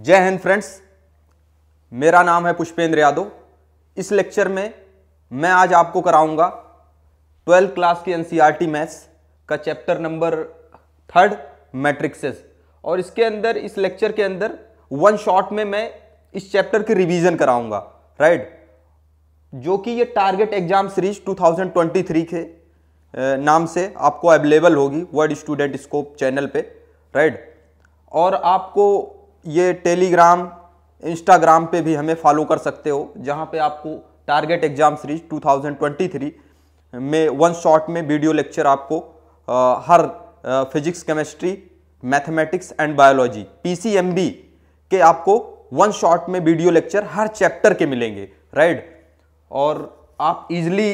जय हिंद फ्रेंड्स, मेरा नाम है पुष्पेंद्र यादव। इस लेक्चर में मैं आज आपको कराऊंगा 12th क्लास की एनसीईआरटी मैथ्स का चैप्टर नंबर 3 मैट्रिक्सेस। और इसके अंदर इस लेक्चर के अंदर वन शॉट में मैं इस चैप्टर की रिवीजन कराऊंगा, राइट, जो कि ये टारगेट एग्जाम सीरीज 2023 के नाम से आपको अवेलेबल होगी वर्ड स्टूडेंट स्कोप चैनल पे, राइट। और आपको ये टेलीग्राम, इंस्टाग्राम पे भी हमें फॉलो कर सकते हो, जहाँ पे आपको टारगेट एग्जाम सीरीज 2023 में वन शॉट में वीडियो लेक्चर आपको हर physics, chemistry, mathematics and biology PCMB के आपको वन शॉट में वीडियो लेक्चर हर चैप्टर के मिलेंगे, राइट। और आप इजीली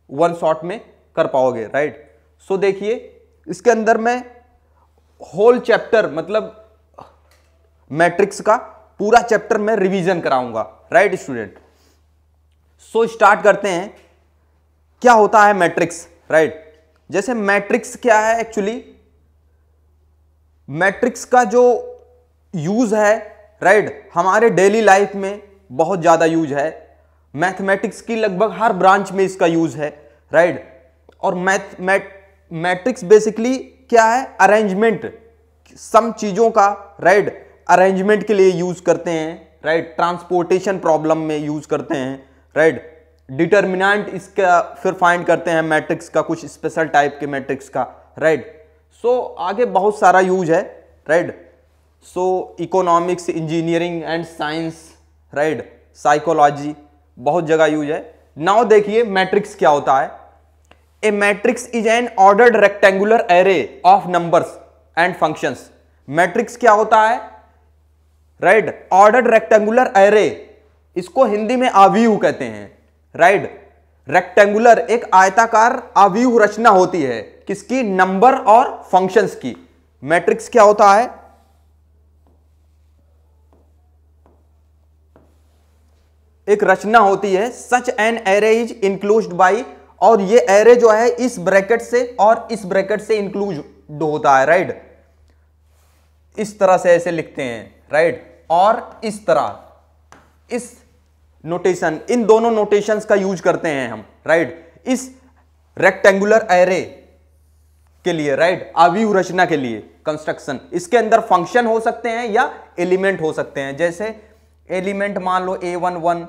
वन शॉट में कर पाओगे, राइट। सो देखिए, इसके अंदर मैं होल चैप्टर मतलब मैट्रिक्स का पूरा चैप्टर में रिवीजन कराऊंगा, राइट स्टूडेंट। सो स्टार्ट करते हैं। क्या होता है मैट्रिक्स, राइट। जैसे मैट्रिक्स क्या है, एक्चुअली मैट्रिक्स का जो यूज है, राइट, हमारे डेली लाइफ में बहुत ज्यादा यूज है। मैथमेटिक्स की लगभग हर ब्रांच में इसका यूज है, राइट। और मैट्रिक्स बेसिकली क्या है, अरेंजमेंट, सम चीजों का, राइट, अरेंजमेंट के लिए यूज करते हैं, राइट। ट्रांसपोर्टेशन प्रॉब्लम में यूज करते हैं, राइट। डिटर्मिनेंट इसका फिर फाइंड करते हैं मैट्रिक्स का, कुछ स्पेशल टाइप के मैट्रिक्स का, राइट। सो आगे बहुत सारा यूज है, right. So economics, engineering and science, right, psychology, बहुत जगह यूज है। नाउ देखिए मैट्रिक्स क्या होता है। A matrix is an ordered rectangular array of numbers and functions. Matrix क्या होता है, राइट, ऑर्डर्ड रेक्टेंगुलर एरे, इसको हिंदी में आव्यूह कहते हैं, राइट। रेक्टेंगुलर एक आयताकार आव्यूह रचना होती है, किसकी, नंबर और फंक्शंस की। मैट्रिक्स क्या होता है, एक रचना होती है। Such an array is enclosed by, और ये एरे जो है इस ब्रैकेट से और इस ब्रैकेट से इंक्लूड होता है, राइट। इस तरह से ऐसे लिखते हैं, राइट। और इस तरह, इस नोटेशन, इन दोनों नोटेशंस का यूज करते हैं हम, राइट, इस रेक्टेंगुलर एरे के लिए, राइट, आव्यूह रचना के लिए कंस्ट्रक्शन। इसके अंदर फंक्शन हो सकते हैं या एलिमेंट हो सकते हैं। जैसे एलिमेंट मान लो A11,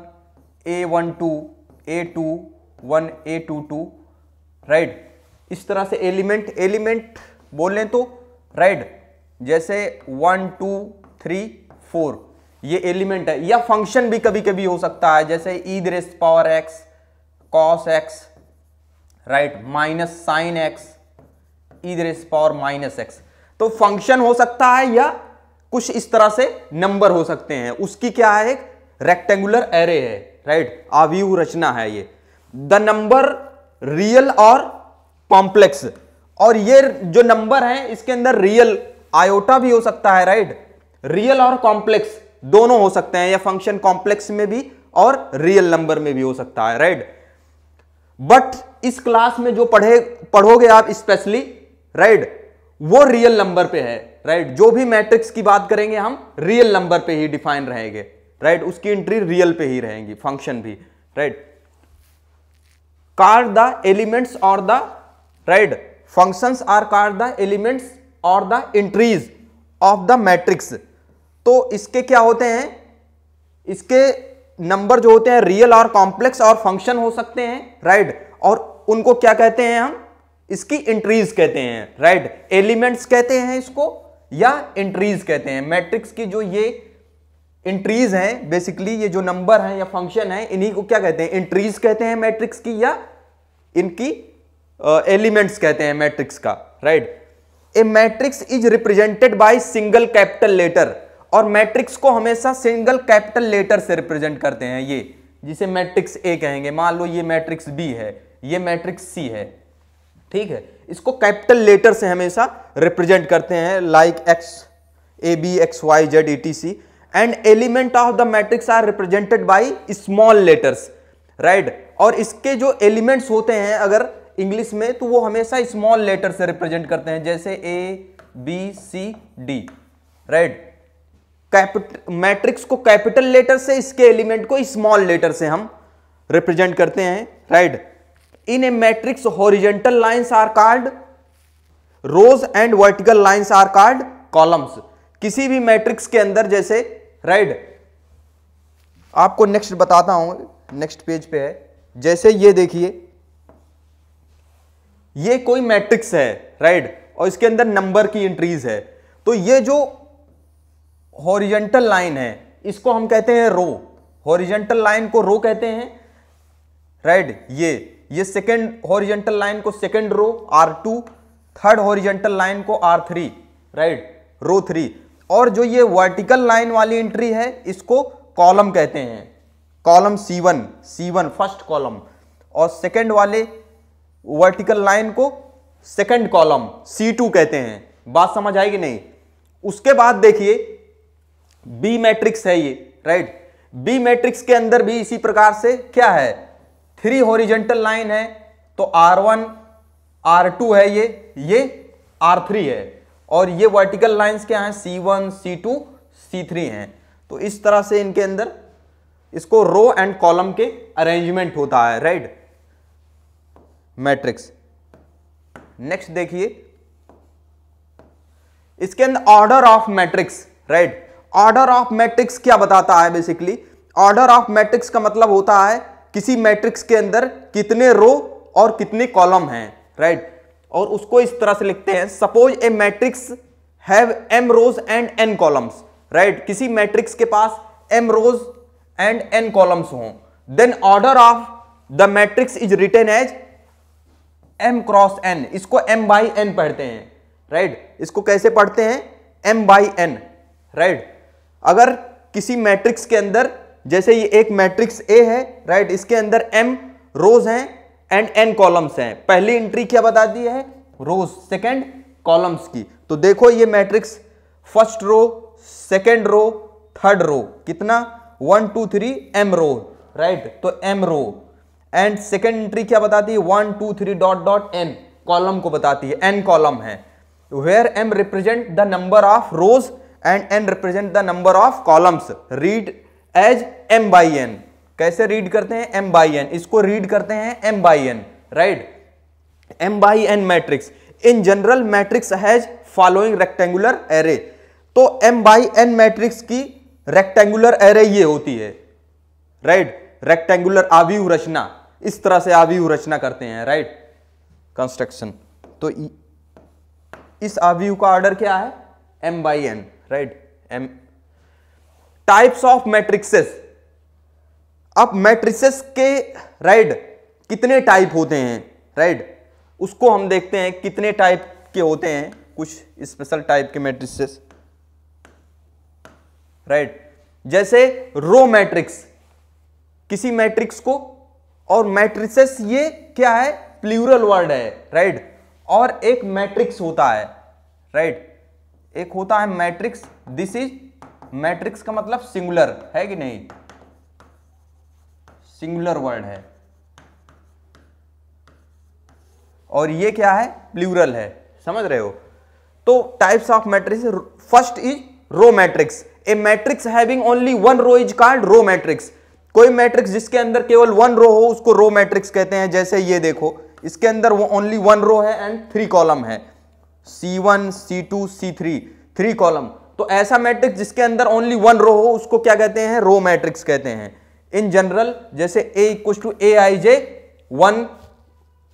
A12, A21, A22, right. इस तरह से एलिमेंट बोलें तो, राइट, जैसे 1 2 3 4 ये एलिमेंट है। या फंक्शन भी कभी कभी हो सकता है, जैसे e⁻x cos x, right, minus sin x e⁻x। तो फंक्शन हो सकता है या कुछ इस तरह से नंबर हो सकते हैं। उसकी क्या है, एक रेक्टेंगुलर एरे है, राइट, आव्यूह रचना है ये। द नंबर रियल और कॉम्प्लेक्स, और ये जो नंबर है इसके अंदर रियल आयोटा भी हो सकता है, राइट, रियल और कॉम्प्लेक्स दोनों हो सकते हैं। या फंक्शन कॉम्प्लेक्स में भी और रियल नंबर में भी हो सकता है, राइट। बट इस क्लास में जो पढ़ोगे आप स्पेशली, राइट, वो रियल नंबर पे है, राइट। जो भी मैट्रिक्स की बात करेंगे हम रियल नंबर पे ही डिफाइन रहेंगे, राइट, उसकी एंट्री रियल पे ही रहेंगी, फंक्शन भी, राइट। कार्ड द एलिमेंट्स और the, right, functions are called the elements और the entries of the matrix. तो इसके क्या होते हैं, इसके नंबर जो होते हैं रियल और कॉम्प्लेक्स और फंक्शन हो सकते हैं, राइट। और उनको क्या कहते हैं हम, इसकी एंट्रीज कहते हैं, राइट। एलिमेंट्स कहते हैं इसको या एंट्रीज कहते हैं। मैट्रिक्स की जो ये एंट्रीज हैं, बेसिकली ये जो नंबर हैं या फंक्शन हैं, इन्हीं को क्या कहते हैं, एंट्रीज कहते हैं मैट्रिक्स की, या इनकी एलिमेंट्स कहते हैं मैट्रिक्स का, right. A matrix is represented by single capital letter, और मैट्रिक्स को हमेशा सिंगल कैपिटल लेटर से रिप्रेजेंट करते हैं, ये जिसे मैट्रिक्स ए कहेंगे। मान लो ये मैट्रिक्स बी है, ये मैट्रिक्स सी है, ठीक है, इसको कैपिटल लेटर से हमेशा रिप्रेजेंट करते हैं, like x a b x y z etc, and element of the matrix are represented by small letters, right. और इसके जो एलिमेंट्स होते हैं अगर इंग्लिश में, तो वो हमेशा स्मॉल लेटर से रिप्रेजेंट करते हैं, जैसे A B C D, right. Matrix को कैपिटल लेटर से, इसके एलिमेंट को स्मॉल लेटर से हम रिप्रेजेंट करते हैं, right. In a matrix horizontal lines are called rows and vertical lines are called columns. किसी भी मैट्रिक्स के अंदर जैसे, राइट, आपको नेक्स्ट बताता हूं, नेक्स्ट पेज पे है। जैसे ये देखिए, ये कोई मैट्रिक्स है, राइट, और इसके अंदर नंबर की एंट्रीज है। तो ये जो हॉरिजॉन्टल लाइन है इसको हम कहते हैं रो। हॉरिजॉन्टल लाइन को रो कहते हैं, राइट। ये सेकंड हॉरिजॉन्टल लाइन को second row R2, third horizontal line को R3, राइट, रो 3। और जो ये वर्टिकल लाइन वाली एंट्री है इसको कॉलम कहते हैं। कॉलम C1 फर्स्ट कॉलम, और सेकंड वाले वर्टिकल लाइन को सेकंड कॉलम C2 कहते हैं। बात समझ आएगी नहीं? उसके बाद देखिए बी मैट्रिक्स है ये, राइट। बी मैट्रिक्स के अंदर भी इसी प्रकार से क्या है, 3 हॉरिजॉन्टल लाइन है, तो R1 R2 है, ये R3 है, और ये वर्टिकल लाइंस क्या हैं, C1 C2 C3 हैं। तो इस तरह से इनके अंदर इसको रो एंड कॉलम के अरेंजमेंट होता है, राइट, मैट्रिक्स। नेक्स्ट देखिए, इसके अंदर order of matrix, right. Order of matrix क्या बताता है? बेसिकली ऑर्डर ऑफ मैट्रिक्स का मतलब होता है किसी मैट्रिक्स के अंदर कितने रो और कितने कॉलम हैं, राइट। और उसको इस तरह से लिखते हैं, suppose a matrix have m rows and n columns, right. किसी मैट्रिक्स के पास m rows and n columns हों, then order of the matrix is written as m cross n। इसको m बाई n पढ़ते हैं, राइट। इसको कैसे पढ़ते हैं? m by n, right. अगर किसी मैट्रिक्स के अंदर, जैसे ये एक मैट्रिक्स A है, राइट, इसके अंदर m रोज हैं एंड n कॉलम्स हैं। पहली एंट्री क्या बताती है? रोज, सेकंड कॉलम्स की। तो देखो ये matrix first row, second row, third row, कितना 1 2 3 m रो, राइट, तो m row. And second entry क्या बताती है? 1 2 3 डॉट डॉट n, कॉलम को बताती है, n कॉलम है। Where m represent the number of rows and n represent the number of columns, read as m by n। कैसे read करते हैं? m by n। इसको रीड करते हैं m by n, right, m by n matrix. In general matrix has following rectangular array. तो m by n matrix की rectangular array ये होती है, राइट, रेक्टेंगुलर आव्यूह रचना। इस तरह से आव्यूह रचना करते हैं, राइट, कंस्ट्रक्शन। तो इस आव्यूह का ऑर्डर क्या है? m by n, right, m। Types of matrixes. अब मैट्रिसेस के, राइट, कितने टाइप होते हैं, राइट, उसको हम देखते हैं कितने टाइप के होते हैं। कुछ स्पेशल टाइप के मैट्रिसेस, राइट, जैसे रो मैट्रिक्स, किसी मैट्रिक्स को, और मैट्रिसेस ये क्या है? प्लूरल वर्ड है, राइट। और एक मैट्रिक्स होता है, राइट, एक होता है मैट्रिक्स। दिस इज मैट्रिक्स का मतलब सिंगुलर है कि नहीं? सिंगुलर वर्ड है। और ये क्या है? प्लूरल है, समझ रहे हो? तो types of matrix, first is row matrix. A matrix having only one row is called row matrix. कोई मैट्रिक्स जिसके अंदर केवल वन रो हो उसको रो मैट्रिक्स कहते हैं। जैसे ये देखो, इसके अंदर वो ओनली वन रो है एंड 3 कॉलम है, C1 C2 C3, 3 कॉलम। तो ऐसा मैट्रिक्स जिसके अंदर ओनली वन रो हो उसको क्या कहते हैं? रो मैट्रिक्स कहते हैं। इन जनरल जैसे A equal to Aij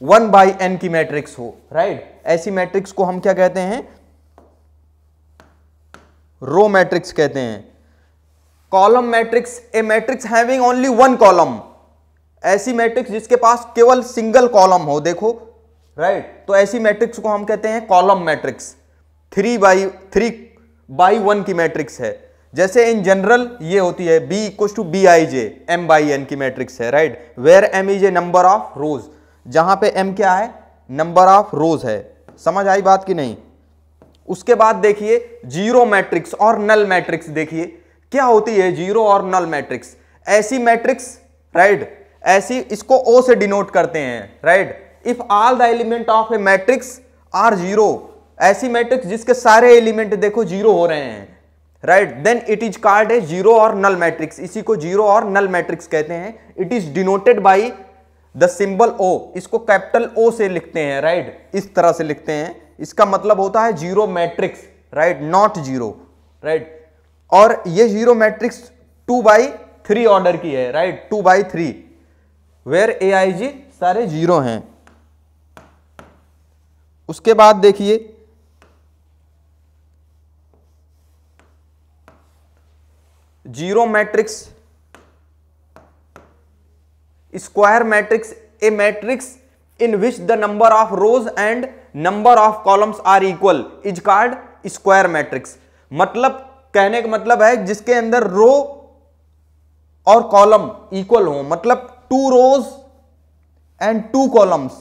1 by n की मैट्रिक्स हो, राइट, ऐसी मैट्रिक्स को हम क्या कहते हैं? रो मैट्रिक्स कहते हैं। Column matrix, a matrix having only 1 column. ऐसी मैट्रिक्स जिसके पास केवल सिंगल कॉलम हो, देखो, राइट, तो ऐसी मैट्रिक्स को हम कहते हैं कॉलम मैट्रिक्स। 3 बाई 1 की मैट्रिक्स है। जैसे इन जनरल ये होती है B equal to Bij m by n की मैट्रिक्स है, right, where m is a number of rows, जहां पे m क्या है? नंबर ऑफ रोज है। समझ आई बात की नहीं? उसके बाद देखिए जीरो मैट्रिक्स और नल मैट्रिक्स। देखिए क्या होती है जीरो और नल मैट्रिक्स? ऐसी मैट्रिक्स, राइट, ऐसी, इसको O से डिनोट करते हैं, right. If all the element of a matrix are zero, ऐसी मैट्रिक्स जिसके सारे एलिमेंट देखो जीरो हो रहे हैं, right, then it is called a zero और नल मैट्रिक्स, इसी को जीरो और नल मैट्रिक्स कहते हैं। It is denoted by the symbol O, इसको कैपिटल ओ से लिखते हैं, राइट, इस तरह से लिखते हैं, इसका मतलब होता है zero matrix, right, not zero, right. और ये जीरो मैट्रिक्स 2/3 ऑर्डर की है, राइट, 2/3, वेयर ए आई जी सारे जीरो हैं। उसके बाद देखिए zero matrix, square matrix, a matrix in which the number of rows and number of columns are equal is called square matrix. मतलब कहने का मतलब है जिसके अंदर रो और कॉलम इक्वल हो, मतलब 2 rows and 2 columns,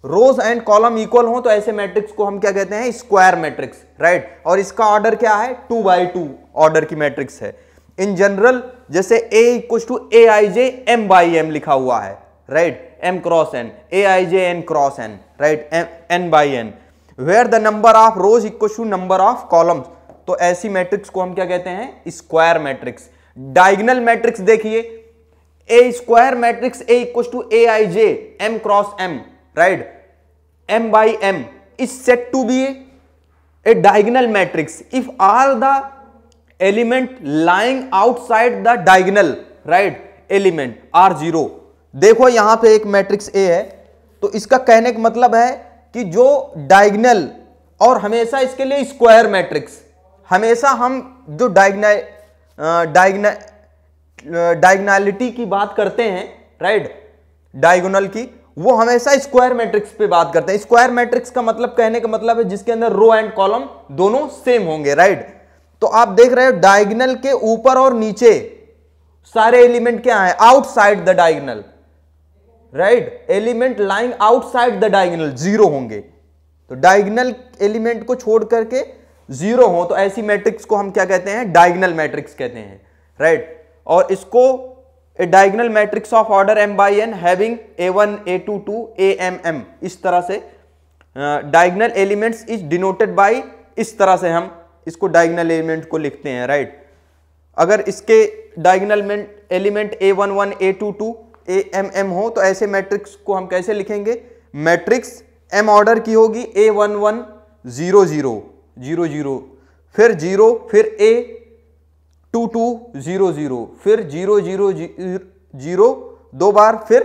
rows and column equal हो, तो ऐसे मैट्रिक्स को हम क्या कहते हैं, स्क्वायर मैट्रिक्स, राइट। और इसका ऑर्डर क्या है, 2/2 ऑर्डर की मैट्रिक्स है। इन जनरल जैसे A = AIJ M/M लिखा हुआ है, right, M × N, AIJ N × N, right, N/N, where the number of रोज = नंबर ऑफ कॉलम्स, तो ऐसी मैट्रिक्स को हम क्या कहते हैं, स्क्वायर मैट्रिक्स। डायगोनल मैट्रिक्स देखिए, ए square matrix A = AIJ M × M, right, M/M is said to be a diagonal matrix if all the element lying outside the diagonal, right, element are zero। देखो यहां पे एक matrix A है, तो इसका कहने का मतलब है कि जो डायगोनल, और हमेशा इसके लिए स्क्वायर मैट्रिक्स, हमेशा हम जो डायगोनैलिटी की बात करते हैं, राइट, डायगोनल की, वो हमेशा स्क्वायर मैट्रिक्स पे बात करते हैं। स्क्वायर मैट्रिक्स का मतलब, कहने का मतलब है जिसके अंदर रो एंड कॉलम दोनों सेम होंगे, राइट। तो आप देख रहे हो डायगोनल के ऊपर और नीचे सारे एलिमेंट क्या है, outside the diagonal, right, element lying outside the diagonal zero होंगे। तो डायगोनल एलिमेंट को छोड़ करके जीरो हो, तो ऐसी मैट्रिक्स को हम क्या कहते हैं, डायगोनल मैट्रिक्स कहते हैं, राइट। और इसको a diagonal matrix of order M/N having A1 A2 to AMM, इस तरह से diagonal elements is denoted by, इस तरह से हम इसको डायगोनल एलिमेंट को लिखते हैं, राइट। अगर इसके diagonal element A11 A2 to AMM हो, तो ऐसे मैट्रिक्स को हम कैसे लिखेंगे, मैट्रिक्स M ऑर्डर की होगी, A11 0 0 0 0, फिर 0, फिर A2 2 0 0, फिर 0 0 0 2 बार, फिर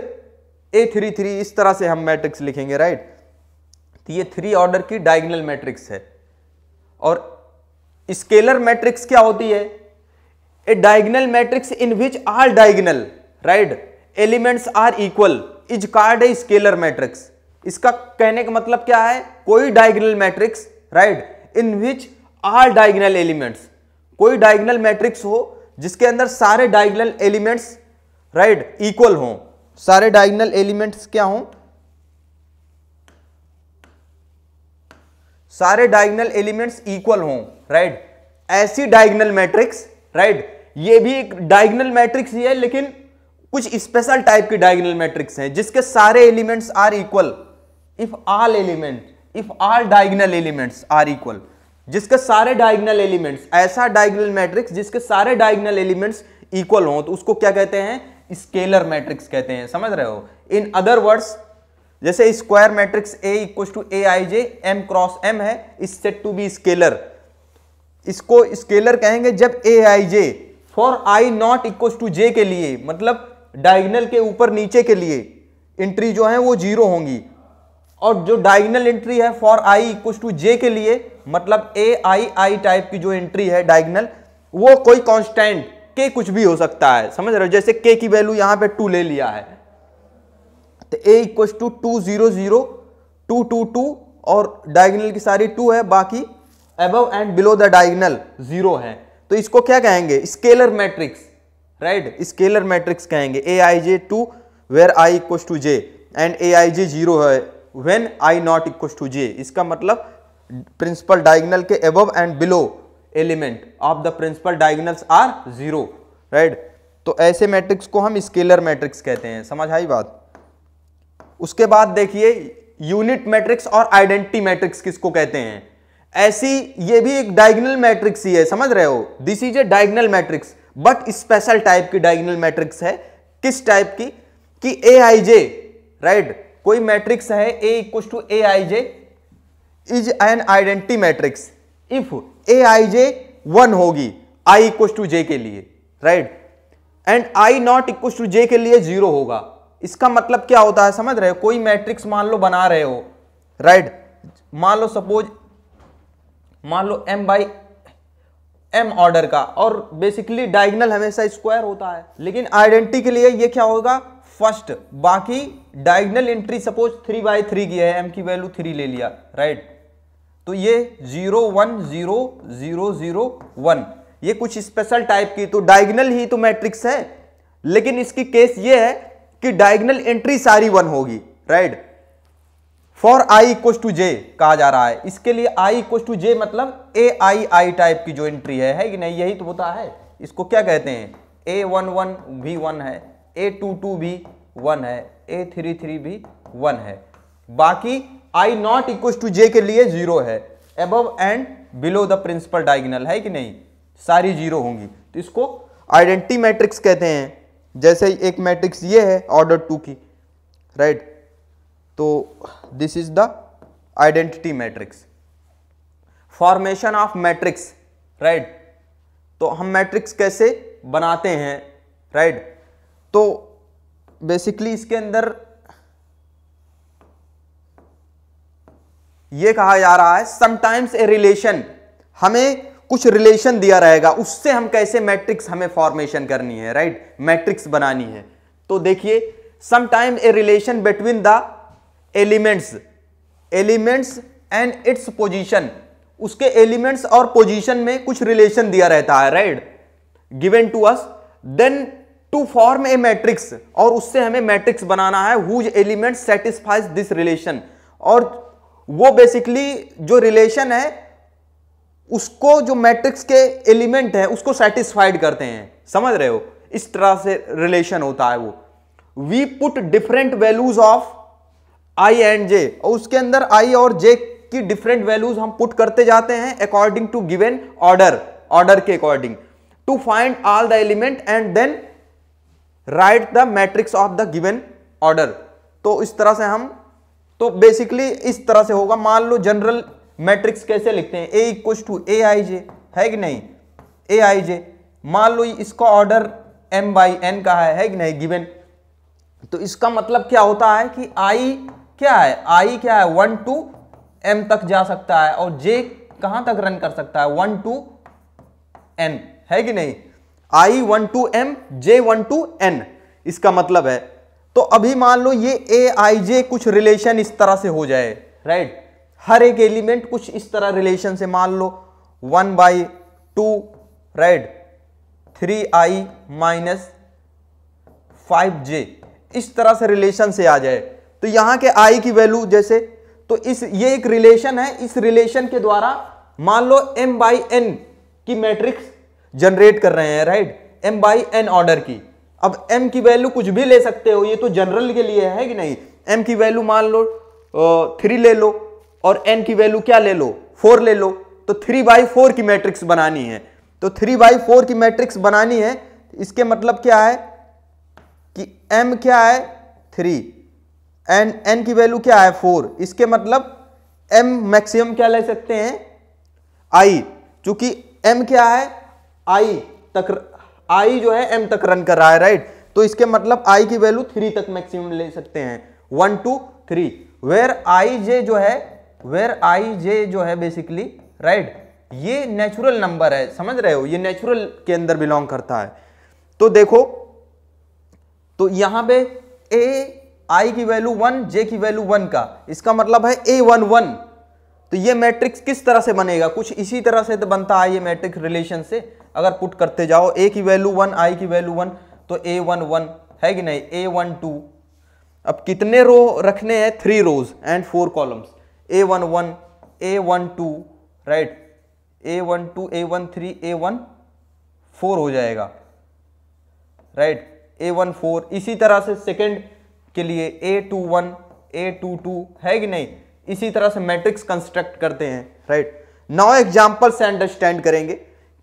A3 3, इस तरह से हम मैट्रिक्स लिखेंगे, राइट। तो ये 3 ऑर्डर की डायगोनल मैट्रिक्स है। और स्केलर मैट्रिक्स क्या होती है, a diagonal matrix in which all diagonal, right, elements are equal is called a scalar matrix. इसका कहने का मतलब क्या है, कोई diagonal matrix, right, in which all diagonal elements, कोई डायगोनल मैट्रिक्स हो जिसके अंदर सारे डायगोनल एलिमेंट्स, राइट, इक्वल हो, सारे डायगोनल एलिमेंट्स क्या हो, सारे डायगोनल एलिमेंट्स इक्वल हो, राइट, ऐसी डायगोनल मैट्रिक्स, राइट। ये भी एक डायगोनल मैट्रिक्स ही है, लेकिन कुछ स्पेशल टाइप की डायगोनल मैट्रिक्स हैं जिसके सारे elements are equal if all diagonal elements are equal, जिसके सारे डायगोनल एलिमेंट्स, ऐसा डायगोनल मैट्रिक्स जिसके सारे डायगोनल एलिमेंट्स इक्वल हो, तो उसको क्या कहते हैं, स्केलर मैट्रिक्स कहते हैं, समझ रहे हो। इन अदर वर्ड्स, जैसे square matrix A = AIJ M × M है, is said to be scalar. इसको स्केलर कहेंगे जब AIJ for I not equal to J के लिए, मतलब डायगोनल के ऊपर नीचे के लिए एंट्री जो है वो जीरो होंगी, और जो डायगोनल एंट्री है फॉर I = J के लिए, मतलब AI टाइप की जो एंट्री है डायगोनल, वो कोई कांस्टेंट K कुछ भी हो सकता है, समझ रहे हो। जैसे K की वैल्यू यहां पे 2 ले लिया है, तो A = 2 0 0 2 2 2, और डायगोनल की सारी 2 है, बाकी above and below the diagonal 0 है, तो इसको क्या कहेंगे, scalar matrix, right, scalar matrix कहेंगे। AIJ 2 where I = J and AIJ 0 है when I not equal to J। इसका मतलब प्रिंसिपल डायगोनल के above and below element of the principal diagonals are 0, right. तो ऐसे मैट्रिक्स को हम स्केलर मैट्रिक्स कहते हैं, समझ आई बात। उसके बाद देखिए यूनिट मैट्रिक्स और आइडेंटिटी मैट्रिक्स किसको कहते हैं। ऐसी ये भी एक डायगोनल मैट्रिक्स ही है, समझ रहे हो, this is a diagonal matrix but special type की डायगोनल मैट्रिक्स है। किस टाइप की? कि ए आई जे, राइट, कोई मैट्रिक्स है A equal to A I J is an identity matrix if A I J 1 होगी आई इक्वल टू जे के लिए, right, and I not equal to J के लिए 0 होगा। इसका मतलब क्या होता है, समझ रहे हो, कोई मैट्रिक्स मान लो बना रहे हो, राइट, मान लो सपोज मान लो m बाई m ऑर्डर का, और बेसिकली डायगोनल हमेशा स्क्वायर होता है, लेकिन आइडेंटिटी के लिए ये क्या होगा, फर्स्ट, बाकी डायगोनल एंट्री सपोज 3 बाई 3 की है, m की वैल्यू 3 ले लिया, राइट, तो ये 0 1 0 0 0 1 ये कुछ स्पेशल टाइप की तो डायगोनल ही तो मैट्रिक्स है, लेकिन इसकी केस ये है कि डायगोनल एंट्री सारी 1 होगी, right, for I equal to J कहा जा रहा है। इसके लिए आई इक्वल टू जे मतलब ए आई आई टाइप की जो एंट्री है कि नहीं, यही तो होता है। इसको क्या कहते हैं, A11 भी 1 है, A22 भी 1 है, A33 भी 1 है, बाकी I not equal to J के लिए 0 है, above and below the principal diagonal है कि नहीं, सारी 0 होंगी, तो इसको आइडेंटिटी मैट्रिक्स कहते हैं। जैसे एक मैट्रिक्स ये है ऑर्डर 2 की, राइट, तो this is the identity matrix. Formation of matrix, right, तो हम मैट्रिक्स कैसे बनाते हैं, राइट, तो बेसिकली इसके अंदर ये कहा जा रहा है समटाइम्स ए रिलेशन, हमें कुछ रिलेशन दिया रहेगा, उससे हम कैसे मैट्रिक्स हमें फॉर्मेशन करनी है, राइट, मैट्रिक्स बनानी है। तो देखिए sometime a relation between the elements and its position, उसके एलिमेंट्स और पोजीशन में कुछ रिलेशन दिया रहता है, right, given to us, then to form a matrix, और उससे हमें मैट्रिक्स बनाना है whose elements satisfies this relation, और वो बेसिकली जो रिलेशन है उसको जो मैट्रिक्स के एलिमेंट है उसको सेटिस्फाइड करते हैं, समझ रहे हो, इस तरह से रिलेशन होता है वो। We put different values of I and J, और उसके अंदर आई और जे की डिफरेंट वैल्यूज हम पुट करते जाते हैं अकॉर्डिंग टू गिवन ऑर्डर के according, to find all the element and then write the matrix of the given order. तो इस तरह से हम, तो बेसिकली इस तरह से होगा। मान लो जनरल मैट्रिक्स कैसे लिखते हैं, ए इक्वल टू ए आई जे है कि नहीं, ए आई जे, मान लो इसका ऑर्डर m बाई n का है कि नहीं गिवन, तो इसका मतलब क्या होता है कि i क्या है, i क्या है 1 to m तक जा सकता है, और j कहां तक रन कर सकता है 1 to n है कि नहीं, i 1 to m j 1 to n, इसका मतलब है। तो अभी मान लो ये a i j कुछ रिलेशन इस तरह से हो जाए, राइट, हर एक एलिमेंट कुछ इस तरह रिलेशन से, मान लो 1 by 2, right, 3i minus 5j, इस तरह से रिलेशन से आ जाए, तो यहां के i की वैल्यू जैसे, तो ये एक रिलेशन है, इस रिलेशन के द्वारा मान लो m बाई n की मैट्रिक्स जनरेट कर रहे हैं, right, m by n order की। अब m की वैल्यू कुछ भी ले सकते हो, ये तो जनरल के लिए है कि नहीं, m की वैल्यू मान लो 3 ले लो, और n की वैल्यू क्या ले लो 4 ले लो, तो 3 बाई 4 की मैट्रिक्स बनानी है, तो 3 बाई 4 की मैट्रिक्स बनानी है, इसके मतलब क्या है कि m क्या है 3 एंड n की वैल्यू क्या है 4, इसके मतलब m मैक्सिमम क्या ले सकते हैं i, चूंकि m क्या है i तक, i जो है m तक रन कर रहा है, राइट, तो इसके मतलब i की वैल्यू 3 तक मैक्सिमम ले सकते हैं, 1 2 3, वेयर आई जे जो है बेसिकली, राइट, ये नेचुरल नंबर है, समझ रहे हो, ये नेचुरल के अंदर बिलोंग करता है। तो देखो, तो यहां पे आई की वैल्यू 1 जे की वैल्यू 1 का, इसका मतलब है A11, तो ये मैट्रिक्स किस तरह से बनेगा, कुछ इसी तरह से तो बनता है ये मैट्रिक्स रिलेशन से, अगर पुट करते जाओ a की वैल्यू 1 आई की वैल्यू 1, तो A11 है कि नहीं, A12, अब कितने रो रखने हैं 3 रोज and 4 columns, A11 A12, right, A12 A13 A14 हो जाएगा, राइट, A14, इसी तरह से सेकंड के लिए A21 A22 है कि नहीं, इसी तरह से मैट्रिक्स कंस्ट्रक्ट करते हैं, राइट। नाउ एग्जांपल से अंडरस्टैंड करेंगे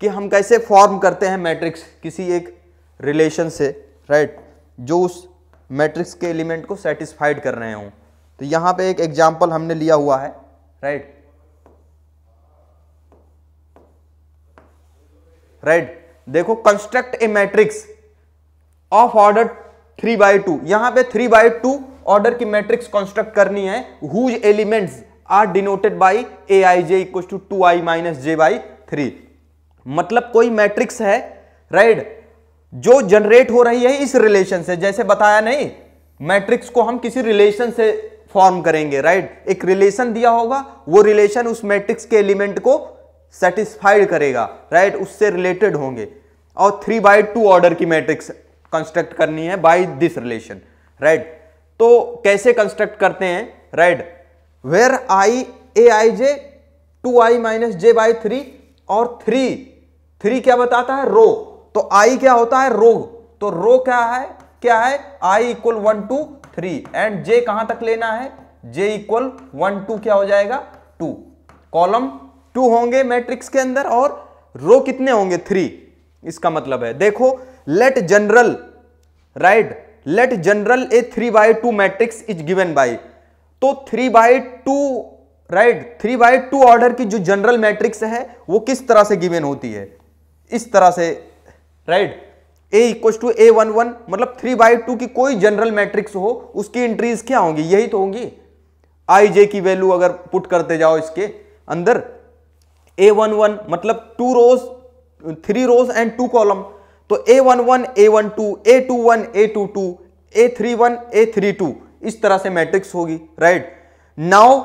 कि हम कैसे फॉर्म करते हैं मैट्रिक्स किसी एक रिलेशन से, राइट, जो उस मैट्रिक्स के एलिमेंट को सेटिस्फाइड कर रहे हों। तो यहां पे एक एग्जांपल हमने लिया हुआ है, राइट, देखो, construct A matrix of order 3/2। यहां पे 3/2 ऑर्डर की मैट्रिक्स कंस्ट्रक्ट करनी है, whose elements are denoted by aij equal to 2i minus j/3। मतलब कोई मैट्रिक्स है, राइट, जो जनरेट हो रही है इस रिलेशन से। जैसे बताया नहीं, मैट्रिक्स को हम किसी रिलेशन से फॉर्म करेंगे, राइट, एक रिलेशन दिया होगा, वो रिलेशन उस मैट्रिक्स के एलिमेंट को सेटिस्फाइड करेगा, राइट, उससे रिलेटेड होंगे। और 3/2 ऑर्डर की मैट्रिक्स कंस्ट्रक्ट करनी है बाय दिस रिलेशन, राइट। तो कैसे कंस्ट्रक्ट करते हैं, right, where aij 2i minus j/3 और 3 क्या बताता है, रो। तो i क्या होता है, रो। तो रो क्या है i इक्वल 1 2 3 एंड j कहां तक लेना है, j इक्वल 1 2 क्या हो जाएगा 2। कॉलम 2 होंगे मैट्रिक्स के अंदर और रो कितने होंगे 3। इसका मतलब है, देखो, let general, right, let general a 3/2 matrix is given by. तो 3/2, राइट, 3/2 ऑर्डर की जो जनरल मैट्रिक्स है वो किस तरह से गिवन होती है, इस तरह से, right, a equal to a11। मतलब 3/2 की कोई जनरल मैट्रिक्स हो, उसकी एंट्रीज क्या होंगी, यही तो होंगी। ij की वैल्यू अगर पुट करते जाओ इसके अंदर, a11 मतलब 2 रोज, 3 रोज एंड 2 कॉलम। तो a11 a12 a21 a22 a31 a32 इस तरह से मैट्रिक्स होगी, राइट। नाउ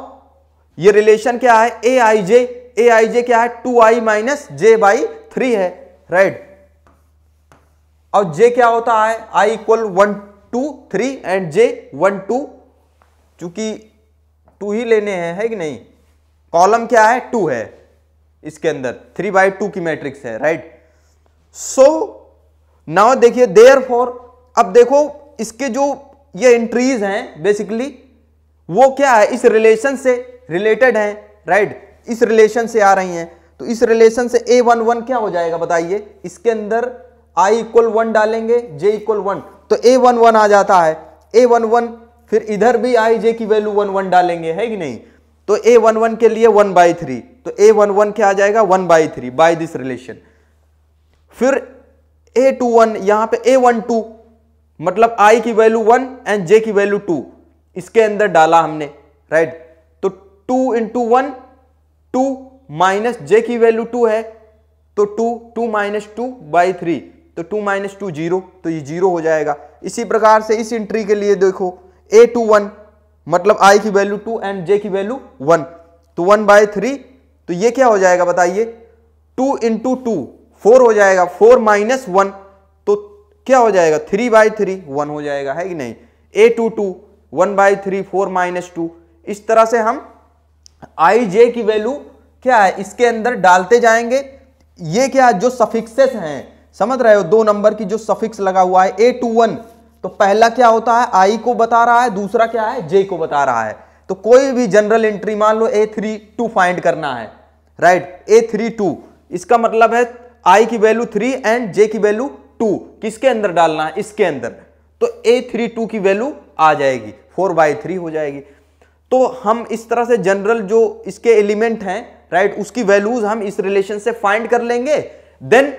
ये रिलेशन क्या है, aij क्या है 2i माइनस j/3 है, राइट। और j क्या होता है, i इक्वल 1 2 3 एंड j 1 2, चूंकि 2 ही लेने हैं, है कि नहीं। कॉलम क्या है 2 है, इसके अंदर 3/2 की मैट्रिक्स है, राइट। सो नाउ देखिए, देयरफॉर, अब देखो इसके जो ये एंट्रीज हैं बेसिकली वो क्या है, इस रिलेशन से रिलेटेड है, राइट, इस रिलेशन से आ रही हैं। तो इस रिलेशन से a11 क्या हो जाएगा बताइए, इसके अंदर i इक्वल 1 डालेंगे, j इक्वल 1, तो a11 आ जाता है। a11 फिर इधर भी ij की वैल्यू 1 1 डालेंगे, है कि नहीं। तो a11 के लिए 1/3, तो a11 क्या आ जाएगा 1/3 बाय दिस रिलेशन। फिर a21, यहां पे a12 मतलब i की वैल्यू 1 एंड j की वैल्यू 2 इसके अंदर डाला हमने, राइट। तो 2 इंटू 1 2 माइनस j की वैल्यू 2 है, तो 2 माइनस 2/3, तो 2 माइनस 2 0, तो ये 0 हो जाएगा। इसी प्रकार से इस एंट्री के लिए देखो, a21 मतलब i की वैल्यू 2 एंड j की वैल्यू 1, तो 1/3, तो ये क्या हो जाएगा बताइए, 2 इंटू 2 4 हो जाएगा, 4 माइनस 1, तो क्या हो जाएगा 3/3 1 हो जाएगा, है कि नहीं। a22 1/3 4 माइनस 2, इस तरह से हम ij की वैल्यू क्या है इसके अंदर डालते जाएंगे। ये क्या जो सफिक्सेस हैं, समझ रहे हो, 2 नंबर की जो सफिक्स लगा हुआ है a21, तो पहला क्या होता है i को बता रहा है, दूसरा क्या है j को बता रहा है। तो कोई भी जनरल एंट्री, मान लो a32 फाइंड करना है, राइट, a32, इसका मतलब है i की वैल्यू 3 एंड j की वैल्यू 2 किसके अंदर डालना है, इसके अंदर। तो a32 की वैल्यू आ जाएगी 4/3 हो जाएगी। तो हम इस तरह से जनरल जो इसके एलिमेंट हैं, राइट, उसकी वैल्यूज हम इस रिलेशन से फाइंड कर लेंगे, देन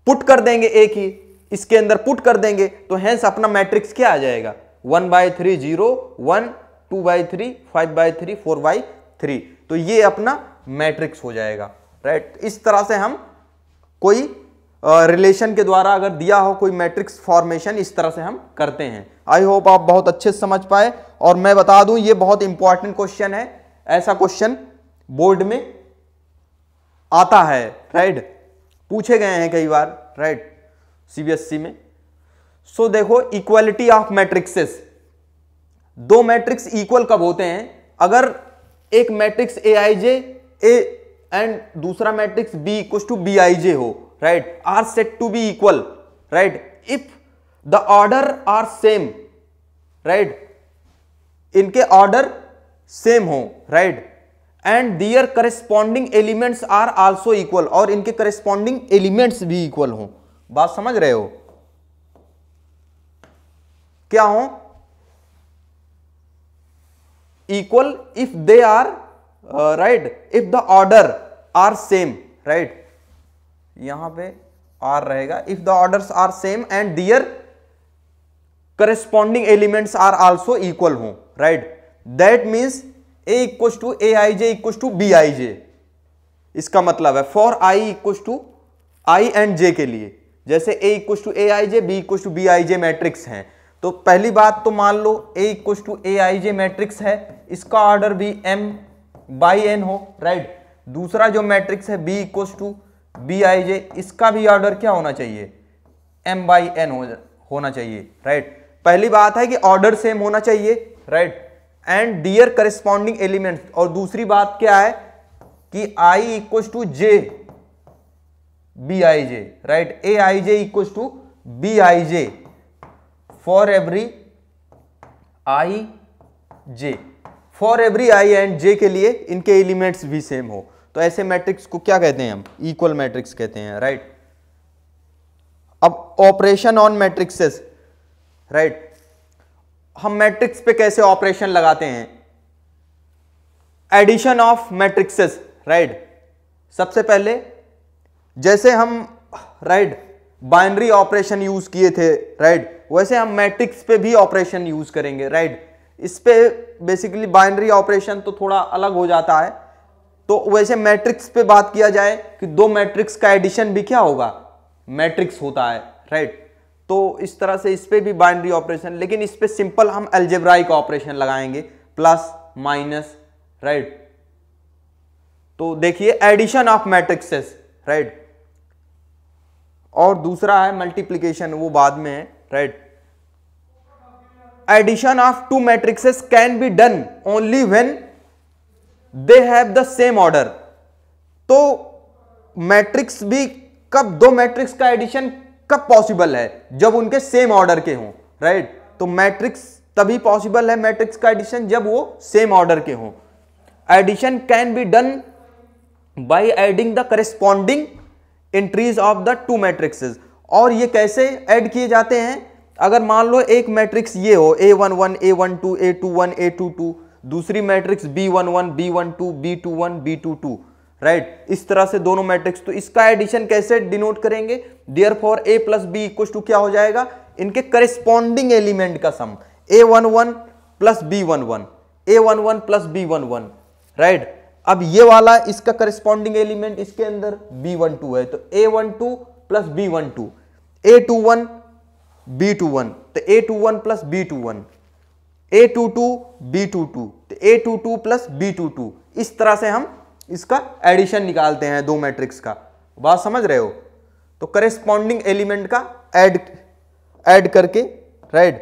पुट कर देंगे, एक ही इसके अंदर पुट कर देंगे, तो हेंस अपना मैट्रिक्स क्या आ जाएगा 1/3 0 1 2/3 5/3 4/3, तो ये अपना मैट्रिक्स हो जाएगा, राइट। इस तरह से हम कोई रिलेशन के द्वारा अगर दिया हो कोई मैट्रिक्स फॉर्मेशन, इस तरह से हम करते हैं। आई होप आप बहुत अच्छे से समझ पाए। और मैं बता दूं ये बहुत इंपॉर्टेंट क्वेश्चन है, ऐसा क्वेश्चन बोर्ड में आता है, राइट, पूछे गए हैं कई बार, राइट, सीबीएसई में। सो देखो, equality of matrices, 2 matrix equal कब होते हैं, अगर एक मैट्रिक्स aij ए एंड दूसरा matrix b equal to bij हो, right, are set to be equal, right, if the order are same, right, इनके ऑर्डर सेम हो, right, and their corresponding elements are also equal, और इनके corresponding elements भी equal हो। बात समझ रहे हो? क्या हो? Equal if they are right, if the order are same, right, यहां पे आर रहेगा, if the orders are same and their corresponding elements are also equal हो, right, that means A equal to A I J equal to B I J. इसका मतलब है for I equal to I and J के लिए, जैसे A equal to A I J, B equal to B I J matrix है, तो पहली बात तो मान लो A equal to A I J matrix है, इसका ऑर्डर भी m बाई एन हो, राइट। दूसरा जो मैट्रिक्स है B equal to B I J, इसका भी ऑर्डर क्या होना चाहिए? m बाई एन होना चाहिए, राइट। पहली बात है कि ऑर्डर सेम होना चाहिए, right, and their corresponding elements, और दूसरी बात क्या है कि i equal to J B I J, right, A I J equal to B I J for every I J, for every I and J के लिए इनके एलिमेंट्स भी सेम हो। तो ऐसे मैट्रिक्स को क्या कहते हैं हम? इक्वल मैट्रिक्स कहते हैं, राइट। अब ऑपरेशन ऑन मैट्रिक्सेस, राइट, हम मैट्रिक्स पे कैसे ऑपरेशन लगाते हैं? Addition of matrices, right. सबसे पहले जैसे हम राइट बाइनरी ऑपरेशन यूज किए थे, राइट, वैसे हम मैट्रिक्स पे भी ऑपरेशन यूज करेंगे, राइट। इस पे बेसिकली बाइनरी ऑपरेशन तो थोड़ा अलग हो जाता है, तो वैसे मैट्रिक्स पे बात किया जाए कि दो मैट्रिक्स का एडिशन भी क्या होगा? मैट्रिक्स होता है, राइट। तो इस तरह से इस पे भी बाइनरी ऑपरेशन, लेकिन इस पे सिंपल हम अलजेब्राइक ऑपरेशन लगाएंगे, प्लस माइनस, राइट। तो देखिए एडिशन ऑफ मैट्रिक्सेस, राइट, और दूसरा है मल्टीप्लिकेशन, वो बाद में है, right. Addition of two matrices can be done only when they have the same order. तो मैट्रिक्स भी कब, दो मैट्रिक्स का एडिशन कब पॉसिबल है? जब उनके सेम ऑर्डर के हों, राइट। तो मैट्रिक्स तभी पॉसिबल है मैट्रिक्स का एडिशन जब वो सेम ऑर्डर के हों। Addition can be done by adding the corresponding entries of the two matrices. और ये कैसे ऐड किए जाते हैं? अगर मान लो एक मैट्रिक्स ये हो A11 A12 A21 A22, दूसरी matrix B11 B12 B21 B22, right, इस तरह से दोनों मैट्रिक्स, तो इसका एडिशन कैसे डिनोट करेंगे? Therefore A plus B equal to क्या हो जाएगा? इनके करेस्पॉन्डिंग एलिमेंट का सम, A11 plus B11, A11 plus B11, right. अब ये वाला इसका करेस्पॉन्डिंग एलिमेंट इसके अंदर B12 है, तो A12 plus B12, A21 B21, तो A21 plus B21, A22 B22, तो A22 प्लस B22। इस तरह से हम इसका एडिशन निकालते हैं दो मैट्रिक्स का। बात समझ रहे हो? तो करेस्पॉन्डिंग एलिमेंट का ऐड करके, राइट,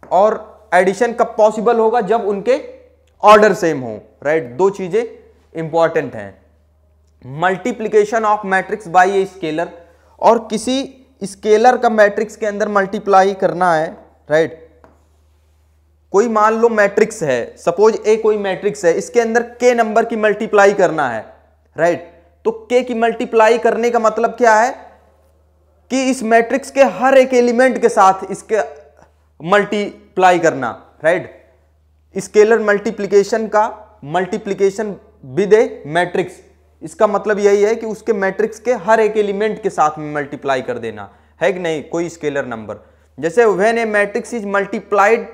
और एडिशन कब पॉसिबल होगा? जब उनके ऑर्डर सेम हो, राइट। दो चीजें इंपॉर्टेंट हैं, multiplication of matrix bye a scalar, और किसी स्केलर का मैट्रिक्स के अंदर मल्टीप्लाई करना है, राइट। कोई मान लो मैट्रिक्स है, सपोज ए कोई मैट्रिक्स है, इसके अंदर के नंबर की मल्टीप्लाई करना है, राइट। तो के की मल्टीप्लाई करने का मतलब क्या है कि इस मैट्रिक्स के हर एक एलिमेंट के साथ इसके मल्टीप्लाई करना, राइट। स्केलर मल्टीप्लिकेशन का मल्टीप्लिकेशन विद ए मैट्रिक्स, इसका मतलब यही है कि उसके मैट्रिक्स के हर एक एलिमेंट के साथ में मल्टीप्लाई कर देना है कि नहीं, कोई स्केलर नंबर। जैसे when a matrix is multiplied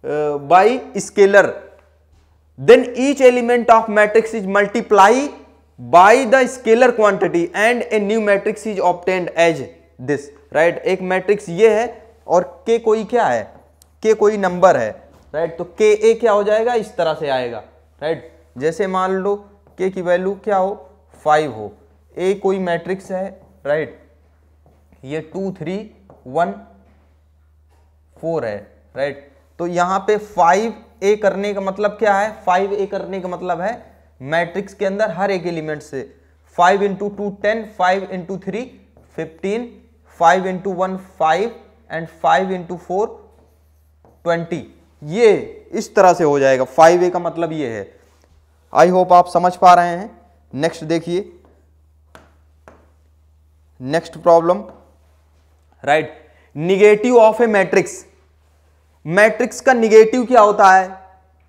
by scalar, then each element of matrix is multiply by the scalar quantity and a new matrix is obtained as this, right. एक मैट्रिक्स ये है और के कोई क्या है? के कोई नंबर है, राइट। तो के ए क्या हो जाएगा? इस तरह से आएगा, राइट। जैसे मान लो के की वैल्यू क्या हो? 5 हो, ए कोई मैट्रिक्स है, राइट, ये 2 3 1 4 है, राइट। तो यहां पे 5a करने का मतलब क्या है? 5a करने का मतलब है मैट्रिक्स के अंदर हर एक एलिमेंट से 5 into 2 10, 5 into 3 15, 5 into 1 5 and 5 into 4 20। ये इस तरह से हो जाएगा, 5a का मतलब ये है। आई होप आप समझ पा रहे हैं। नेक्स्ट देखिए, next problem, right, negative of a matrix. मैट्रिक्स का निगेटिव क्या होता है,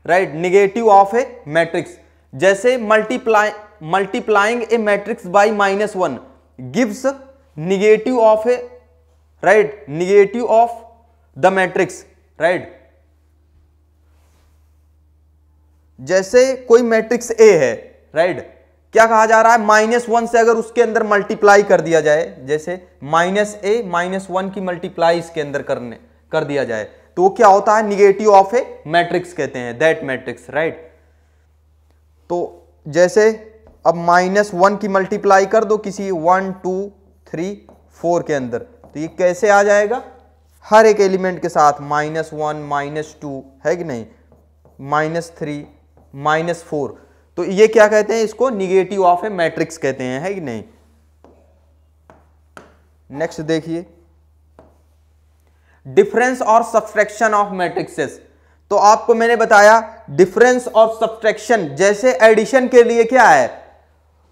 right, negative of a matrix. जैसे multiplying a matrix by -1 gives negative of A, right, negative of the matrix, right. जैसे कोई मैट्रिक्स ए है, राइट, क्या कहा जा रहा है, -1 से अगर उसके अंदर मल्टीप्लाई कर दिया जाए, जैसे -a -1 की मल्टीप्लाई इसके अंदर कर दिया जाए, तो वो क्या होता है, निगेटिव ऑफ ए मैट्रिक्स कहते हैं, दैट मैट्रिक्स, राइट। तो जैसे अब -1 की मल्टीप्लाई कर दो किसी 1 2 3 4 के अंदर, तो ये कैसे आ जाएगा, हर एक एलिमेंट के साथ -1 -2 है कि नहीं, -3 -4, तो ये क्या कहते हैं, इसको निगेटिव ऑफ ए मैट्रिक्स कहते हैं, है कि नहीं। नेक्स्ट देखिए, डिफरेंस और सब्सट्रैक्शन ऑफ मैट्रिक्सेस। तो आपको मैंने बताया डिफरेंस और सब्सट्रैक्शन, जैसे एडिशन के लिए क्या है,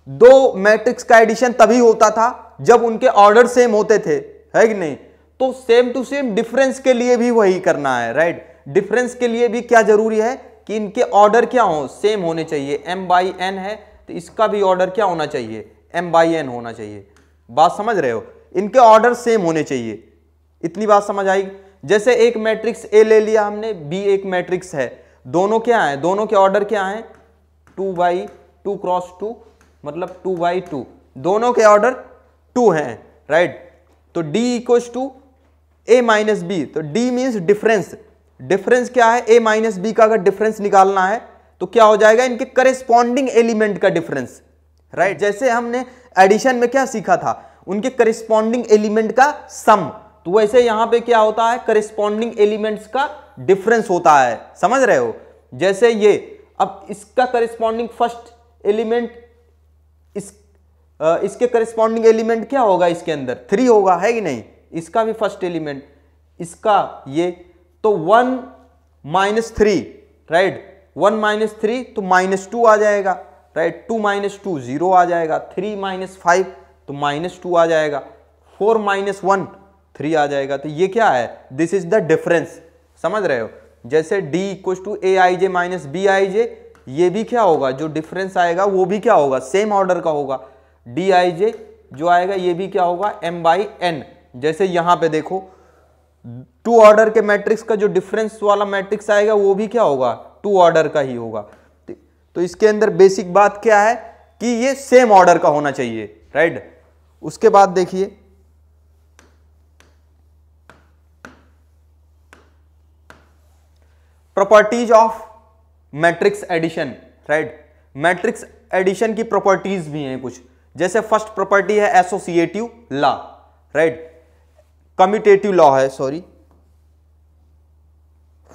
दो मैट्रिक्स का एडिशन तभी होता था जब उनके ऑर्डर सेम होते थे, है कि नहीं। तो सेम टू सेम डिफरेंस के लिए भी वही करना है, राइट। डिफरेंस के लिए भी क्या जरूरी है कि इनके ऑर्डर क्या हो, सेम होने चाहिए। m/n है तो इसका भी ऑर्डर क्या होना चाहिए, m/n होना चाहिए। बात समझ रहे हो, इनके ऑर्डर सेम होने चाहिए, इतनी बात समझ आई। जैसे एक मैट्रिक्स A ले लिया हमने, B एक मैट्रिक्स है, दोनों क्या है, दोनों के ऑर्डर क्या है, 2/2 क्रॉस 2 मतलब 2/2, दोनों के ऑर्डर 2 हैं, राइट। तो D equals to A minus B, तो D मीन्स डिफरेंस। डिफरेंस क्या है, A माइनस बी का अगर डिफरेंस निकालना है तो क्या हो जाएगा, इनके करेस्पॉन्डिंग एलिमेंट का डिफरेंस, राइट। जैसे हमने एडिशन में क्या सीखा था, उनके करेस्पॉन्डिंग एलिमेंट का सम, तो वैसे यहां पे क्या होता है, करेस्पॉन्डिंग एलिमेंट्स का डिफरेंस होता है, समझ रहे हो। जैसे ये, अब इसका करेस्पॉन्डिंग फर्स्ट एलिमेंट, इसके करेस्पॉन्डिंग एलिमेंट क्या होगा, इसके अंदर 3 होगा, है कि नहीं। इसका भी फर्स्ट एलिमेंट, इसका ये, तो 1 - 3, राइट, 1 - 3 तो -2 आ जाएगा, राइट। 2 - 2 0 आ जाएगा, 3 - 5 तो -2 आ जाएगा, 4 - 1 3 आ जाएगा। तो ये क्या है, दिस इज द डिफरेंस, समझ रहे हो। जैसे D equal to Aij minus Bij, ये भी क्या होगा, जो डिफरेंस आएगा वो भी क्या होगा, सेम ऑर्डर का होगा। Dij जो आएगा ये भी क्या होगा, m/n। जैसे यहां पे देखो 2 ऑर्डर के मैट्रिक्स का जो डिफरेंस वाला मैट्रिक्स आएगा वो भी क्या होगा, 2 ऑर्डर का ही होगा। तो इसके अंदर बेसिक बात क्या है कि ये सेम ऑर्डर का होना चाहिए, राइट। उसके बाद देखिए, properties of matrix addition, right. Matrix addition की प्रॉपर्टीज भी हैं कुछ। जैसे फर्स्ट प्रॉपर्टी है associative law, right, commutative law है, सॉरी,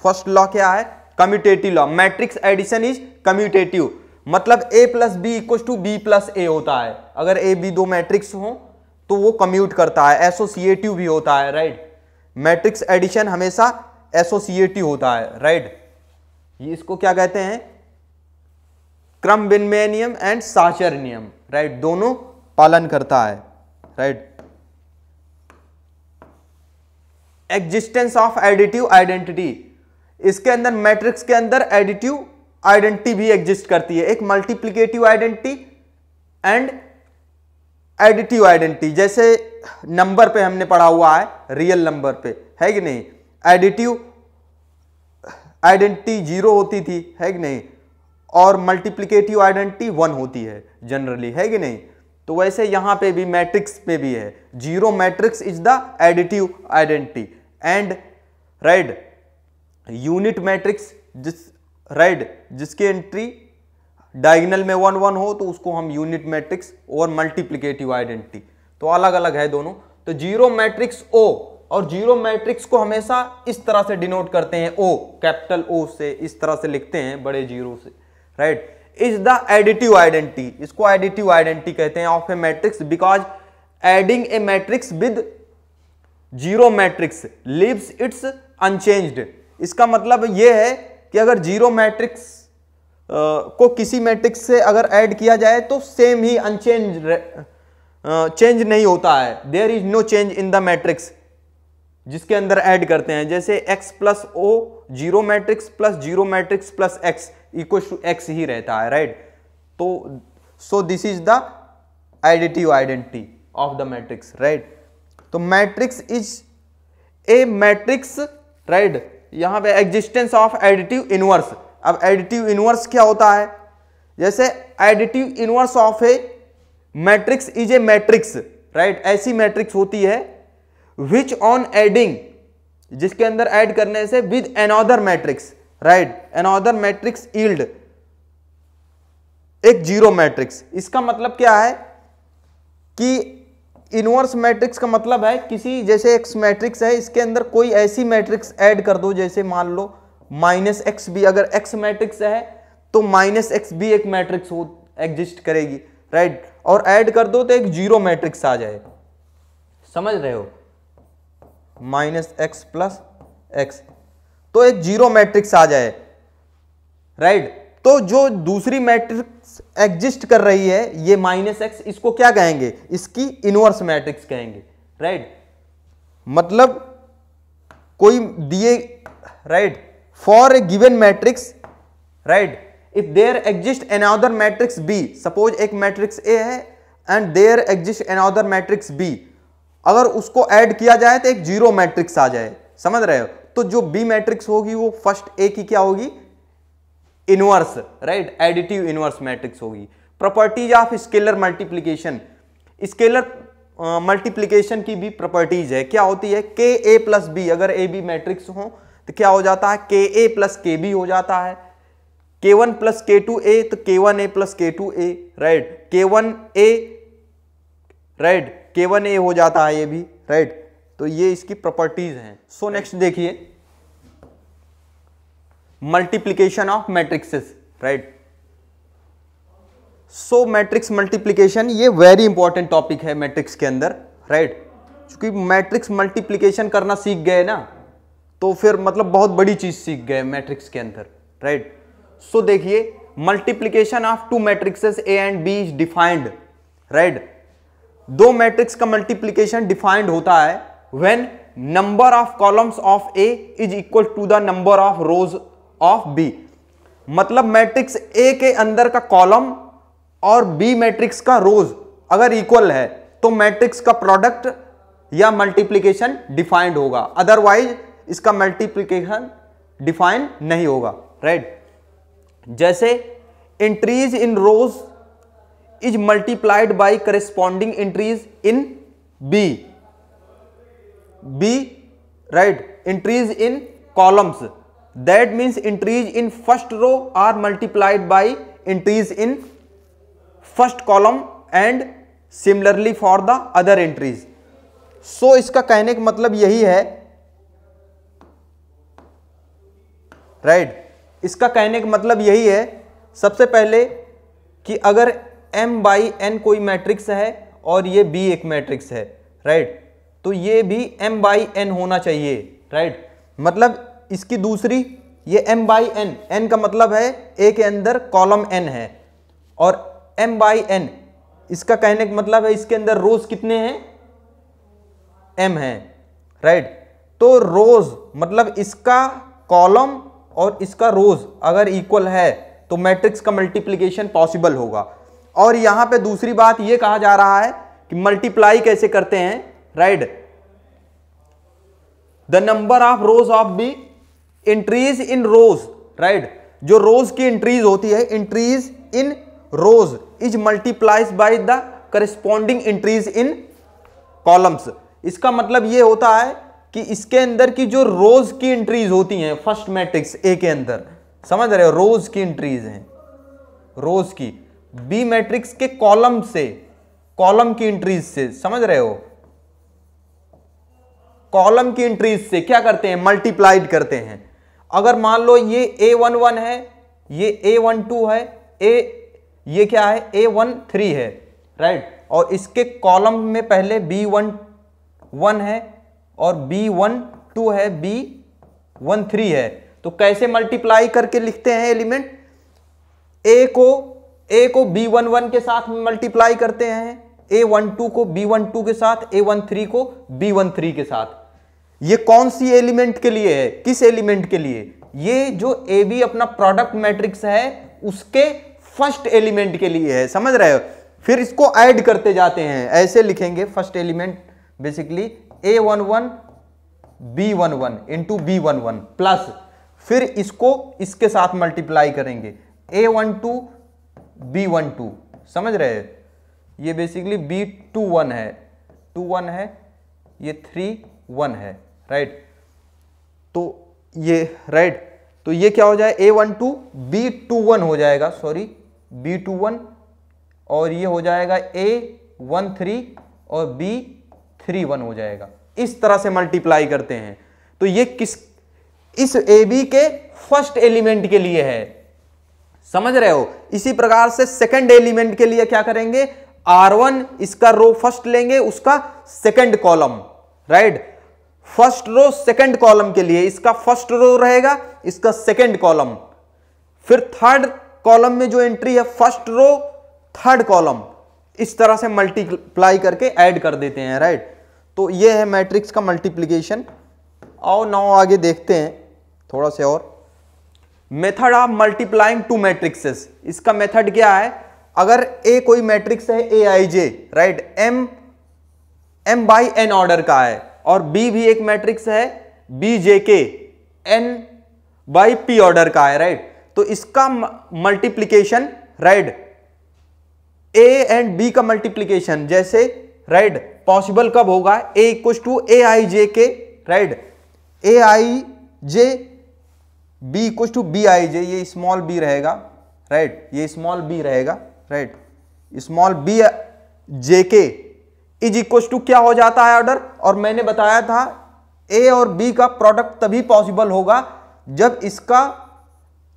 फर्स्ट लॉ क्या है, commutative law. Matrix addition is commutative, मतलब A + B = B + A होता है। अगर A B दो मैट्रिक्स हो तो वो कम्यूट करता है, एसोसिएटिव भी होता है, राइट। मैट्रिक्स एडिशन हमेशा एसोसिएटिव होता है, राइट। ये इसको क्या कहते हैं, क्रम-बिन्मेय नियम एंड साचर नियम, राइट, दोनों पालन करता है, right. Existence of additive identity, इसके अंदर मैट्रिक्स के अंदर एडिटिव आइडेंटिटी भी एग्जिस्ट करती है, एक multiplicative identity and additive identity. जैसे नंबर पे हमने पढ़ा हुआ है, रियल नंबर पे, है कि नहीं, एडिटिव आइडेंटिटी 0 होती थी, है कि नहीं, और मल्टीप्लिकेटिव आइडेंटिटी 1 होती है जनरली, है कि नहीं। तो वैसे यहां पे भी मैट्रिक्स पे भी है, 0 matrix is the additive identity and, right, unit matrix जिसकी एंट्री डायगोनल में 1 1 हो तो उसको हम यूनिट मैट्रिक्स, और मल्टीप्लिकेटिव आइडेंटिटी तो अलग अलग है दोनों। तो 0 मैट्रिक्स O, और 0 मैट्रिक्स को हमेशा इस तरह से डिनोट करते हैं, O, कैपिटल O से, इस तरह से लिखते हैं बड़े 0 से, right. Is the additive identity, इसको एडिटिव आइडेंटिटी कहते हैं of a matrix, because adding A matrix with 0 matrix leaves it's unchanged. इसका मतलब यह है कि अगर 0 मैट्रिक्स को किसी मैट्रिक्स से अगर ऐड किया जाए तो सेम ही अनचेंज चेंज नहीं होता है, there is no change in the matrix जिसके अंदर ऐड करते हैं। जैसे x plus O zero matrix plus zero matrix plus x equal to x ही रहता है, राइट। तो so this is the additive identity of the matrix, right. तो matrix is a matrix, right. यहां पे एग्जिस्टेंस ऑफ एडिटिव इनवर्स। अब additive inverse क्या होता है? जैसे additive inverse of a matrix is a matrix, right. ऐसी मैट्रिक्स होती है विच ऑन एडिंग, जिसके अंदर ऐड करने से with another matrix, right, another matrix yield एक जीरो मैट्रिक्स। इसका मतलब क्या है कि इनवर्स मैट्रिक्स का मतलब है किसी, जैसे एक्स मैट्रिक्स है, इसके अंदर कोई ऐसी मैट्रिक्स ऐड कर दो, जैसे मान लो माइनस एक्स भी, अगर एक्स मैट्रिक्स है तो माइनस एक्स भी एक मैट्रिक्स हो एग्जिस्ट करेगी, राइट। और ऐड कर दो तो एक जीरो मैट्रिक्स आ जाए, समझ रहे हो, माइनस एक्स प्लस एक्स, तो एक जीरो मैट्रिक्स आ जाए, राइट। तो जो दूसरी मैट्रिक्स एग्जिस्ट कर रही है ये माइनस एक्स, इसको क्या कहेंगे? इसकी इनवर्स मैट्रिक्स कहेंगे, राइट। मतलब कोई दिए, right, for a given matrix, right, if there exist another matrix B, suppose एक मैट्रिक्स ए है and there exist another matrix B, अगर उसको ऐड किया जाए तो एक जीरो मैट्रिक्स आ जाए, समझ रहे हो। तो जो बी मैट्रिक्स होगी वो फर्स्ट ए की क्या होगी? Inverse, right, additive inverse matrix होगी। Properties of scalar multiplication, scalar multiplication की भी प्रॉपर्टीज है, क्या होती है? के ए प्लस बी, अगर ए बी मैट्रिक्स हो तो क्या हो जाता है? के ए प्लस के बी हो जाता है। के वन प्लस के टू ए तो के वन ए प्लस के टू ए, राइट, के वन ए, राइट, के वन ए हो जाता है ये भी, राइट। तो ये इसकी प्रॉपर्टीज हैं। सो नेक्स्ट देखिए multiplication of matrices, right. So matrix multiplication ये वेरी इंपॉर्टेंट टॉपिक है मैट्रिक्स के अंदर, राइट। क्योंकि मैट्रिक्स मल्टीप्लिकेशन करना सीख गए ना तो फिर मतलब बहुत बड़ी चीज सीख गए मैट्रिक्स के अंदर, राइट। सो देखिए multiplication of two matrices A and B is defined, right. दो मैट्रिक्स का मल्टीप्लिकेशन डिफाइंड होता है when number of columns of A is equal to the number of rows of B. मतलब matrix A के अंदर का column और B matrix का रोज अगर इक्वल है तो मैट्रिक्स का प्रोडक्ट या मल्टीप्लिकेशन डिफाइंड होगा, अदरवाइज इसका मल्टीप्लिकेशन डिफाइन नहीं होगा, राइट। जैसे entries in rows is multiplied by corresponding entries in B, right, entries in columns, that means entries in first row are multiplied by entries in first column and similarly for the other entries. So इसका कहने का मतलब यही है, right, इसका कहने का मतलब यही है सबसे पहले कि अगर m by n कोई मैट्रिक्स है और ये b एक मैट्रिक्स है, राइट, तो ये भी m by n होना चाहिए, राइट। मतलब इसकी दूसरी ये m बाई n, n का मतलब है a के अंदर कॉलम n है, और m बाई n इसका कहने का मतलब है इसके अंदर रोज कितने हैं? m है, राइट। तो रोज मतलब इसका कॉलम और इसका रोज अगर इक्वल है तो मैट्रिक्स का मल्टीप्लिकेशन पॉसिबल होगा। और यहां पे दूसरी बात ये कहा जा रहा है कि मल्टीप्लाई कैसे करते हैं, right, the number of rows of B entries in rows, right, जो रोज की इंट्रीज होती है, entries in rows is multiplies by the corresponding entries in columns. इसका मतलब ये होता है कि इसके अंदर की जो रोज की इंट्रीज होती हैं फर्स्ट मैट्रिक्स ए के अंदर, समझ रहे हो, रोज की इंट्रीज हैं, रोज की, बी मैट्रिक्स के कॉलम से, कॉलम की इंट्रीज से, समझ रहे हो, कॉलम की इंट्रीज से क्या करते हैं? मल्टीप्लाइड करते हैं। अगर मान लो ये A11 है, ये A12 है, ये क्या है? A13 है, राइट, और इसके कॉलम में पहले B11 है और B12 है, B13 है। तो कैसे मल्टीप्लाई करके लिखते हैं एलिमेंट? ए को B11 के साथ मल्टीप्लाई करते हैं, A12 को B12 के साथ, A13 को B13 के साथ। ये कौन सी एलिमेंट के लिए है, किस एलिमेंट के लिए? ये जो AB अपना प्रोडक्ट मैट्रिक्स है उसके फर्स्ट एलिमेंट के लिए है, समझ रहे हो? फिर इसको ऐड करते जाते हैं, ऐसे लिखेंगे first element basically A11 B11 into B11 plus, फिर इसको इसके साथ मल्टीप्लाई करेंगे A12 B12, समझ रहे हैं? ये बेसिकली B21 है, 21 है, ये 31 है, राइट? तो ये राइट, तो ये क्या हो जाए A12 B21 हो जाएगा, सॉरी B21, और ये हो जाएगा A13 और B31 हो जाएगा। इस तरह से मल्टीप्लाई करते हैं। तो ये इस AB के फर्स्ट एलिमेंट के लिए है, समझ रहे हो? इसी प्रकार से सेकंड एलिमेंट के लिए क्या करेंगे, R1 इसका रो फर्स्ट लेंगे, उसका second column, right? First row second column के लिए इसका फर्स्ट रो रहेगा, इसका सेकंड कॉलम, फिर थर्ड कॉलम में जो एंट्री है फर्स्ट रो थर्ड कॉलम, इस तरह से मल्टीप्लाई करके ऐड कर देते हैं, राइट? तो ये है मैट्रिक्स का मल्टीप्लिकेशन। आओ नाउ आगे देखते हैं थोड़ा से और। Method of multiplying to matrixes, इसका मेथड क्या है? अगर ए कोई मैट्रिक्स है Aij, right, m by n order का है, और B भी एक मैट्रिक्स है Bjk n by p order का है, राइट? तो इसका multiplication, right, A and B का मल्टीप्लिकेशन जैसे, राइट, पॉसिबल कब होगा? A equal to Aij, right, Aij B equal to Bij, ये स्मॉल b रहेगा, राइट, ये स्मॉल b रहेगा, right, small b jk is equal to क्या हो जाता है ऑर्डर? और मैंने बताया था A और B का प्रोडक्ट तभी पॉसिबल होगा जब इसका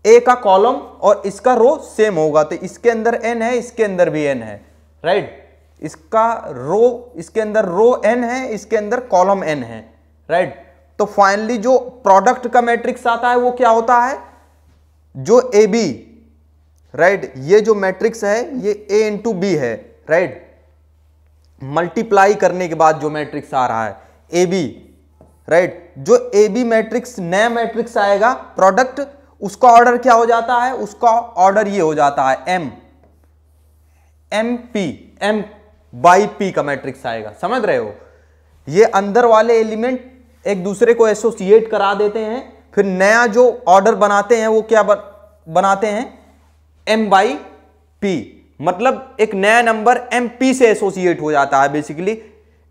A का कॉलम और इसका रो सेम होगा। तो इसके अंदर n है, इसके अंदर भी n है, राइट? इसका रो, इसके अंदर रो n है, इसके अंदर कॉलम n है, राइट? तो फाइनली जो प्रोडक्ट का मैट्रिक्स आता है वो क्या होता है? जो AB, राइट, ये जो मैट्रिक्स है ये A इंटू B है, राइट? मल्टीप्लाई करने के बाद जो मैट्रिक्स आ रहा है AB, राइट, जो AB मैट्रिक्स नया मैट्रिक्स आएगा प्रोडक्ट, उसका ऑर्डर क्या हो जाता है? उसका ऑर्डर ये हो जाता है M बाई P का मैट्रिक्स आएगा, समझ रहे हो? ये अंदर वाले एलिमेंट एक दूसरे को एसोसिएट करा देते हैं, फिर नया जो ऑर्डर बनाते हैं वो क्या बनाते हैं? M बाई P, मतलब एक नया नंबर MP से एसोसिएट हो जाता है, basically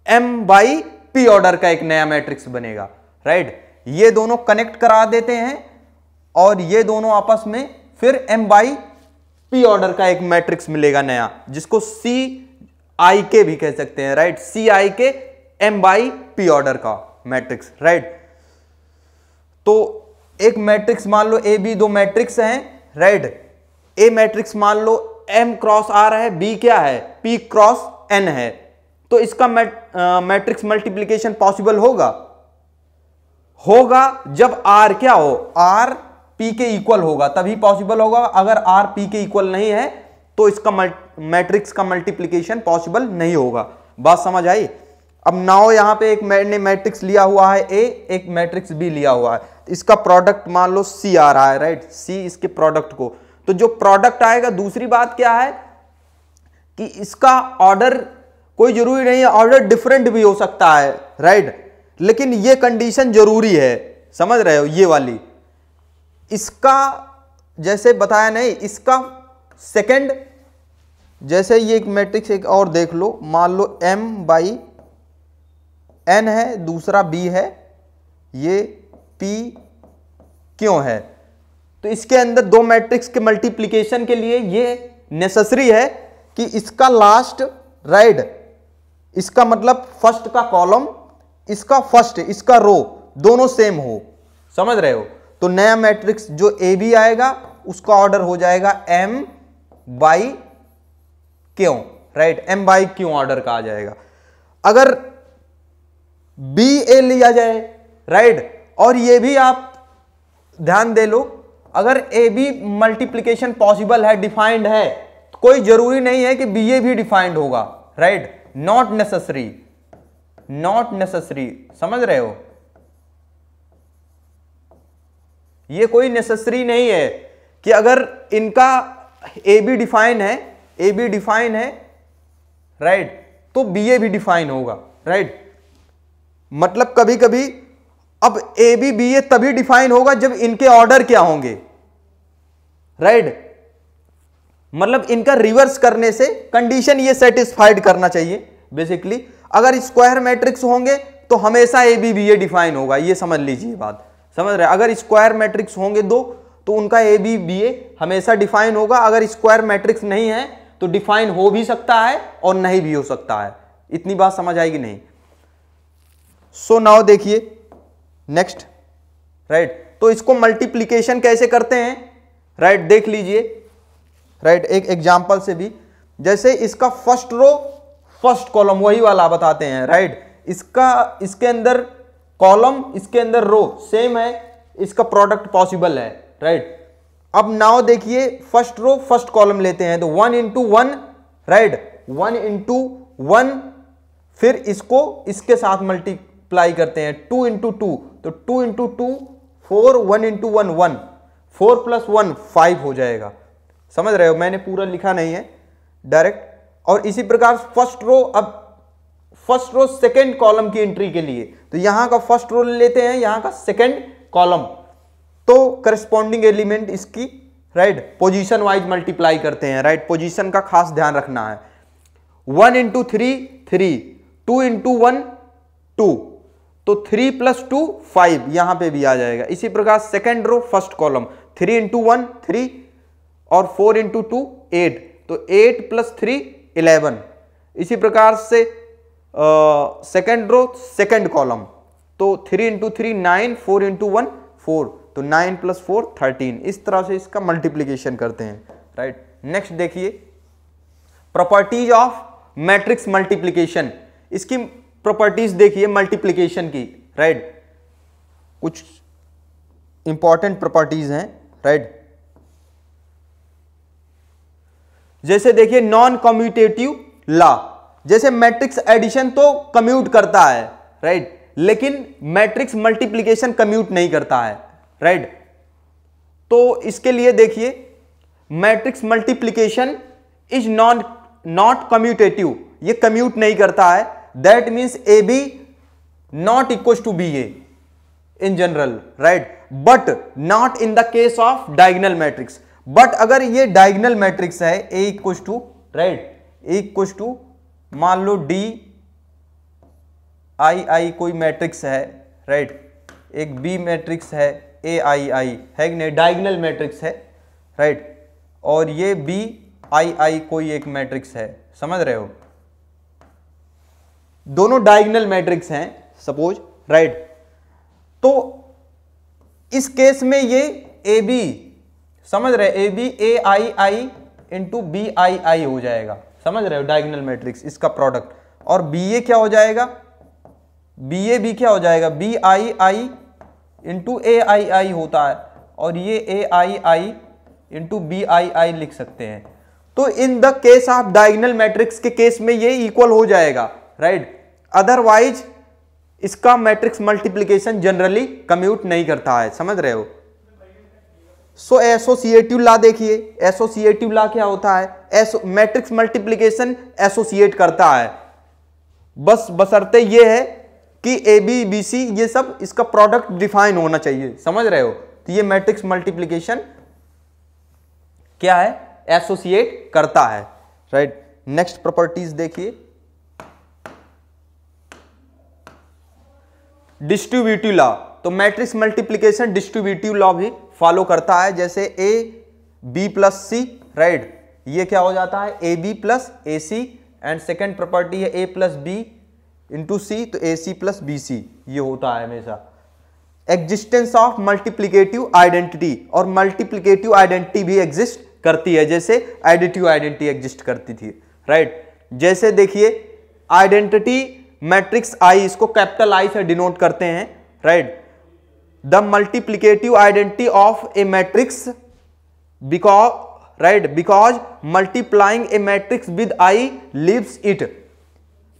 M by P order का एक नया मैट्रिक्स बनेगा, राइट? ये दोनों कनेक्ट करा देते हैं और ये दोनों आपस में फिर M बाई P ऑर्डर का एक मैट्रिक्स मिलेगा नया, जिसको CIK भी कह सकते हैं, right? CIK M by P order का मैट्रिक्स, राइट? तो एक मैट्रिक्स मान लो AB, दो मैट्रिक्स हैं, राइट? A मैट्रिक्स मान लो M क्रॉस R है, B क्या है? P क्रॉस N है। तो इसका मैट्रिक्स मल्टीप्लिकेशन पॉसिबल होगा जब R क्या हो? R P के इक्वल होगा, तभी पॉसिबल होगा। अगर R P के इक्वल नहीं है तो इसका मैट्रिक्स का मल्टीप्लिकेशन पॉसिबल नहीं होगा। बात समझ आई? अब नाउ यहां पे एक मैंने मैट्रिक्स लिया हुआ है A, एक मैट्रिक्स B लिया हुआ है, इसका प्रोडक्ट मान लो C आ रहा है, राइट? C इसके प्रोडक्ट को, तो जो प्रोडक्ट आएगा, दूसरी बात क्या है कि इसका ऑर्डर कोई जरूरी नहीं है, ऑर्डर डिफरेंट भी हो सकता है, राइट? लेकिन ये कंडीशन जरूरी है, समझ रहे हो? ये वाली, इसका जैसे बताया नहीं, इसका सेकंड, जैसे ये एक मैट्रिक्स एक और देख लो, मान लो M बाई N है, दूसरा B है, ये P क्यों है? तो इसके अंदर दो मैट्रिक्स के मल्टीप्लिकेशन के लिए ये नेसेसरी है कि इसका लास्ट, राइट, इसका मतलब फर्स्ट का कॉलम, इसका फर्स्ट, इसका रो दोनों सेम हो, समझ रहे हो? तो नया मैट्रिक्स जो AB आएगा उसका ऑर्डर हो जाएगा M बाई क्यों, राइट? M बाई क्यों ऑर्डर का आ जाएगा। अगर BA लिया जाए, राइट, और ये भी आप ध्यान दे लो, अगर ए बी मल्टीप्लीकेशन पॉसिबल है, डिफाइंड है, तो कोई जरूरी नहीं है कि बी ए भी डिफाइंड होगा, right, not necessary, not necessary, समझ रहे हो, ये कोई नेसेसरी नहीं है कि अगर इनका ए बी डिफाइन है, ए बी डिफाइन है, राइट, तो बी ए भी डिफाइन होगा, राइट। मतलब कभी कभी अब ए बी बी ए तभी डिफाइन होगा जब इनके ऑर्डर क्या होंगे, राइट, मतलब इनका रिवर्स करने से कंडीशन ये सेटिस्फाइड करना चाहिए बेसिकली। अगर स्क्वायर मैट्रिक्स होंगे तो हमेशा A B B A define होगा, ये समझ लीजिए बात, समझ रहे हैं। अगर स्क्वायर मैट्रिक्स होंगे दो तो उनका ए बी बी ए हमेशा डिफाइन होगा। अगर स्क्वायर मैट्रिक्स नहीं है तो डिफाइन हो भी सकता है और नहीं भी हो सकता है। इतनी बात समझ आएगी नहीं। सो नाउ देखिए नेक्स्ट, राइट, तो इसको मल्टीप्लीकेशन कैसे करते हैं, राइट, देख लीजिए, राइट, एक एग्जांपल से भी। जैसे इसका फर्स्ट रो फर्स्ट कॉलम वही वाला बताते हैं, राइट, इसका इसके अंदर कॉलम इसके अंदर रो सेम है, इसका प्रोडक्ट पॉसिबल है, राइट। अब नाउ देखिए फर्स्ट रो फर्स्ट कॉलम लेते हैं तो 1 इंटू 1, राइट, 1 इंटू 1, फिर इसको इसके साथ मल्टीप्लाई करते हैं 2 इंटू 2, तो 2 इंटू 2 4, 1 इंटू 1 1, 4 प्लस 1 5 हो जाएगा, समझ रहे हो, मैंने पूरा लिखा नहीं है डायरेक्ट। और इसी प्रकार फर्स्ट रो, अब फर्स्ट रो सेकेंड कॉलम की एंट्री के लिए तो यहां का फर्स्ट रो लेते हैं, यहां का सेकेंड कॉलम, तो करस्पॉन्डिंग एलिमेंट इसकी, राइट, पोजीशन वाइज मल्टीप्लाई करते हैं, राइट, पोजीशन का खास ध्यान रखना है। 1 इंटू 3 3, 2 इंटू 1 2, तो 3 प्लस 2 5 यहां पे भी आ जाएगा। इसी प्रकार second row first column 3 into 1 3 और 4 इंटू 2 8, तो 8 प्लस 3 11। इसी प्रकार से सेकेंड रो सेकेंड कॉलम, तो 3 इंटू 3 9, 4 इंटू 1 4, तो 9 प्लस 4 13। इस तरह से इसका मल्टीप्लीकेशन करते हैं, राइट। नेक्स्ट देखिए प्रॉपर्टीज ऑफ मैट्रिक्स मल्टीप्लीकेशन, इसकी प्रॉपर्टीज देखिए मल्टीप्लीकेशन की, राइट, कुछ इंपॉर्टेंट प्रॉपर्टीज हैं, राइट। जैसे देखिए नॉन कम्यूटेटिव लॉ, जैसे मैट्रिक्स एडिशन तो कम्यूट करता है, राइट, लेकिन मैट्रिक्स मल्टीप्लीकेशन कम्यूट नहीं करता है, राइट। तो इसके लिए देखिए matrix multiplication is not commutative, ये कम्यूट नहीं करता है, that means A B not equal to B A in general, right, but not in the case of diagonal matrix. But अगर ये डायगोनल मैट्रिक्स है A equal to, right, A equal to मान लो D I आई कोई matrix है, right, एक B matrix है ए I आई है कि नहीं, डायगोनल मैट्रिक्स है, राइट, और ये बी आई आई कोई एक मैट्रिक्स है, समझ रहे हो, दोनों डायगोनल मैट्रिक्स हैं सपोज, राइट। तो इस केस में ये ए बी, समझ रहे, A B A I I into B I I हो जाएगा, समझ रहे हो, डायगोनल मैट्रिक्स इसका प्रोडक्ट। और बी ए क्या हो जाएगा, बी ए बी क्या हो जाएगा, B I I into A I आई होता है, और ये ए I I into B I आई लिख सकते हैं। तो इन the case of diagonal matrix के केस में ये इक्वल हो जाएगा, राइट, अदरवाइज इसका मैट्रिक्स मल्टीप्लीकेशन जनरली कम्यूट नहीं करता है, समझ रहे हो। सो एसोसिएटिव लॉ देखिए, एसोसिएटिव लॉ क्या होता है, मैट्रिक्स मल्टीप्लीकेशन एसोसिएट करता है, बस बशर्ते ये है कि ए बी बी सी ये सब इसका प्रोडक्ट डिफाइन होना चाहिए, समझ रहे हो। तो ये मैट्रिक्स मल्टीप्लीकेशन क्या है, एसोसिएट करता है, राइट। नेक्स्ट प्रॉपर्टीज देखिए डिस्ट्रीब्यूटिव लॉ, तो मैट्रिक्स मल्टीप्लीकेशन डिस्ट्रीब्यूटिव लॉ भी फॉलो करता है, जैसे A B plus C, right, ये क्या हो जाता है A B plus A C, and second property है A plus B into C, तो A C plus B C, ये होता है हमेशा। एग्जिस्टेंस ऑफ मल्टीप्लीकेटिव आइडेंटिटी, और मल्टीप्लीकेटिव आइडेंटिटी भी एग्जिस्ट करती है, जैसे एडिटिव आइडेंटिटी एग्जिस्ट करती थी, राइट। जैसे देखिए आइडेंटिटी मैट्रिक्स आई, इसको कैपिटल आई से डिनोट करते हैं, right. The multiplicative identity of a matrix because multiplying a matrix with I leaves it.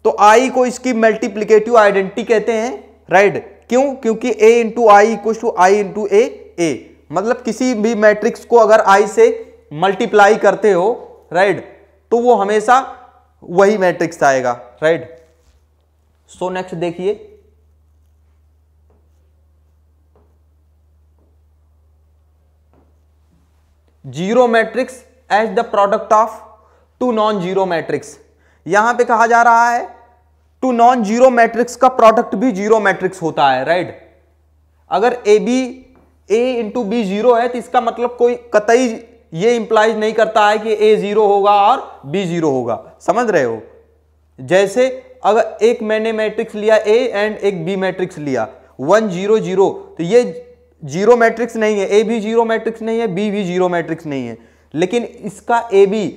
तो आई को इसकी मल्टीप्लिकेटिव आइडेंटिटी कहते हैं, राइट। क्यों? क्योंकि a into I equal to I into A, मतलब किसी भी मैट्रिक्स को अगर आई से मल्टीप्लाई करते हो, राइट, तो वो हमेशा वही मैट्रिक्स आएगा, राइट। सो नेक्स्ट देखिए, zero matrix as the product of two non zero matrix. यहां पे कहा जा रहा है टू नॉन जीरो मैट्रिक्स का प्रोडक्ट भी जीरो मैट्रिक्स होता है, राइट। अगर ए इंटू बी जीरो है तो इसका मतलब कोई कतई ये इंप्लाइज नहीं करता है कि ए जीरो होगा और बी जीरो होगा, समझ रहे हो। जैसे अगर एक मैंने मैट्रिक्स लिया ए एंड एक बी मैट्रिक्स लिया 1 0 0, तो ये जीरो मैट्रिक्स नहीं है, ए भी जीरो मैट्रिक्स नहीं है, बी भी जीरो मैट्रिक्स नहीं है, लेकिन इसका ए बी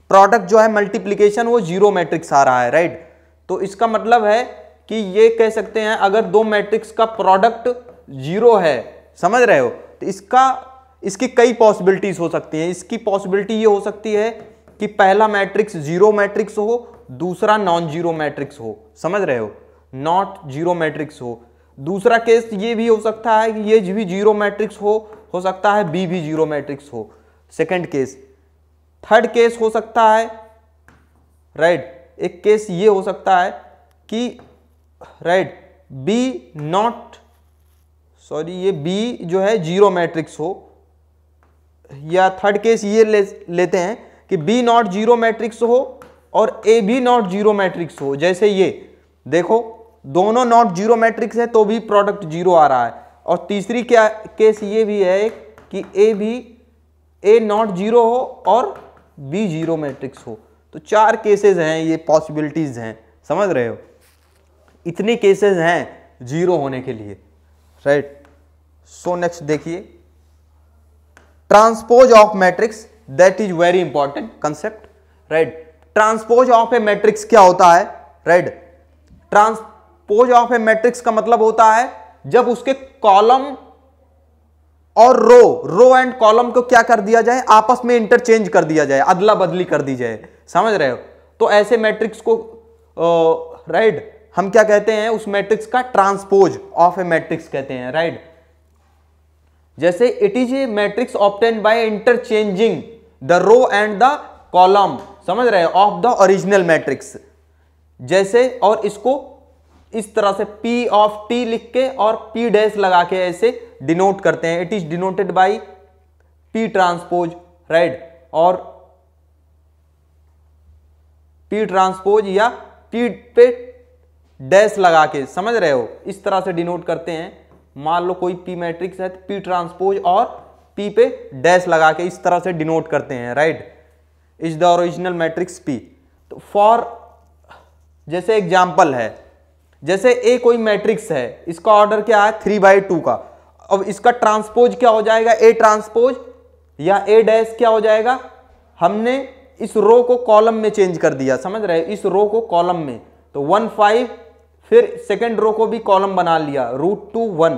प्रोडक्ट जो है मल्टीप्लीकेशन वो जीरो मैट्रिक्स आ रहा है, राइट। तो इसका मतलब है कि ये कह सकते हैं अगर दो मैट्रिक्स का प्रोडक्ट जीरो है, समझ रहे हो, तो इसकी कई पॉसिबिलिटीज हो सकती हैं। इसकी पॉसिबिलिटी ये हो सकती है कि पहला मैट्रिक्स जीरो मैट्रिक्स हो, दूसरा नॉन जीरो मैट्रिक्स हो, समझ रहे हो, नॉट जीरो मैट्रिक्स हो। दूसरा केस ये भी हो सकता है कि ये भी जीरो मैट्रिक्स हो सकता है बी भी जीरो मैट्रिक्स हो, सेकंड केस। थर्ड केस हो सकता है, राइट, एक केस ये हो सकता है कि राइट बी नॉट ये बी जो है जीरो मैट्रिक्स हो, या थर्ड केस ये लेते हैं कि बी नॉट जीरो मैट्रिक्स हो और ए भी नॉट जीरो मैट्रिक्स हो। जैसे ये देखो दोनों नॉट जीरो मैट्रिक्स है तो भी प्रोडक्ट जीरो आ रहा है। और तीसरी क्या केस ये भी है कि ए नॉट जीरो हो और बी जीरो मैट्रिक्स हो। तो चार केसेस हैं, ये पॉसिबिलिटीज हैं, समझ रहे हो, इतने केसेस हैं जीरो होने के लिए, राइट। सो नेक्स्ट देखिए, transpose of matrix, that is very important concept, right. Transpose of a matrix क्या होता है, right. Transpose of a matrix का मतलब होता है जब उसके कॉलम और रो एंड कॉलम को क्या कर दिया जाए, आपस में इंटरचेंज कर दिया जाए, अदला बदली कर दी जाए, समझ रहे हो। तो ऐसे मैट्रिक्स को राइट हम क्या कहते हैं, उस मैट्रिक्स का ट्रांसपोज ऑफ ए मैट्रिक्स कहते हैं, राइट। जैसे it is a matrix obtained by interchanging the row and the column, समझ रहे हो, ऑफ द ओरिजिनल मैट्रिक्स। जैसे और इसको इस तरह से P ऑफ T लिख के और P डैश लगा के ऐसे डिनोट करते हैं। It is denoted bye P transpose, right, और P ट्रांसपोज या P पे डैश लगा के, समझ रहे हो, इस तरह से डिनोट करते हैं। मान लो कोई P मैट्रिक्स है तो P ट्रांसपोज और P पे डैश लगा के इस तरह से डिनोट करते हैं, right, is the original matrix P। तो फॉर जैसे एग्जाम्पल है, जैसे A कोई मैट्रिक्स है, इसका ऑर्डर क्या है 3/2 का। अब इसका ट्रांसपोज क्या हो जाएगा, A ट्रांसपोज या A डैश क्या हो जाएगा, हमने इस रो को कॉलम में चेंज कर दिया, समझ रहे हैं, इस रो को कॉलम में, तो 1 5, फिर सेकंड रो को भी कॉलम बना लिया √2 1,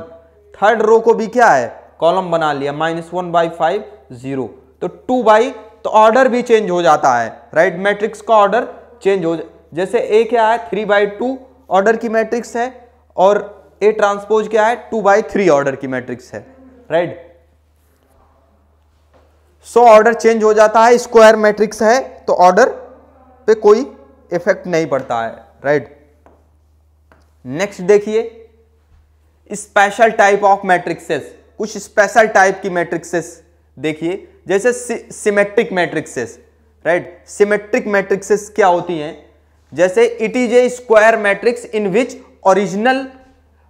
थर्ड रो को भी क्या है कॉलम बना लिया -1/5 0, तो 2 तो ऑर्डर भी चेंज हो जाता है, राइट, मैट्रिक्स का ऑर्डर चेंज हो। जैसे A क्या है 3/2 ऑर्डर की मैट्रिक्स है और A ट्रांसपोज क्या है 2/3 ऑर्डर की मैट्रिक्स है, राइट। सो ऑर्डर चेंज हो जाता है, स्क्वायर मैट्रिक्स है तो ऑर्डर पे कोई इफेक्ट नहीं पड़ता है, राइट। नेक्स्ट देखिए, स्पेशल टाइप ऑफ मैट्रिक्सेस, कुछ स्पेशल टाइप की मैट्रिक्सेस देखिए, जैसे symmetric matrices, right. Symmetric matrices क्या होती हैं, जैसे it is a square matrix in which original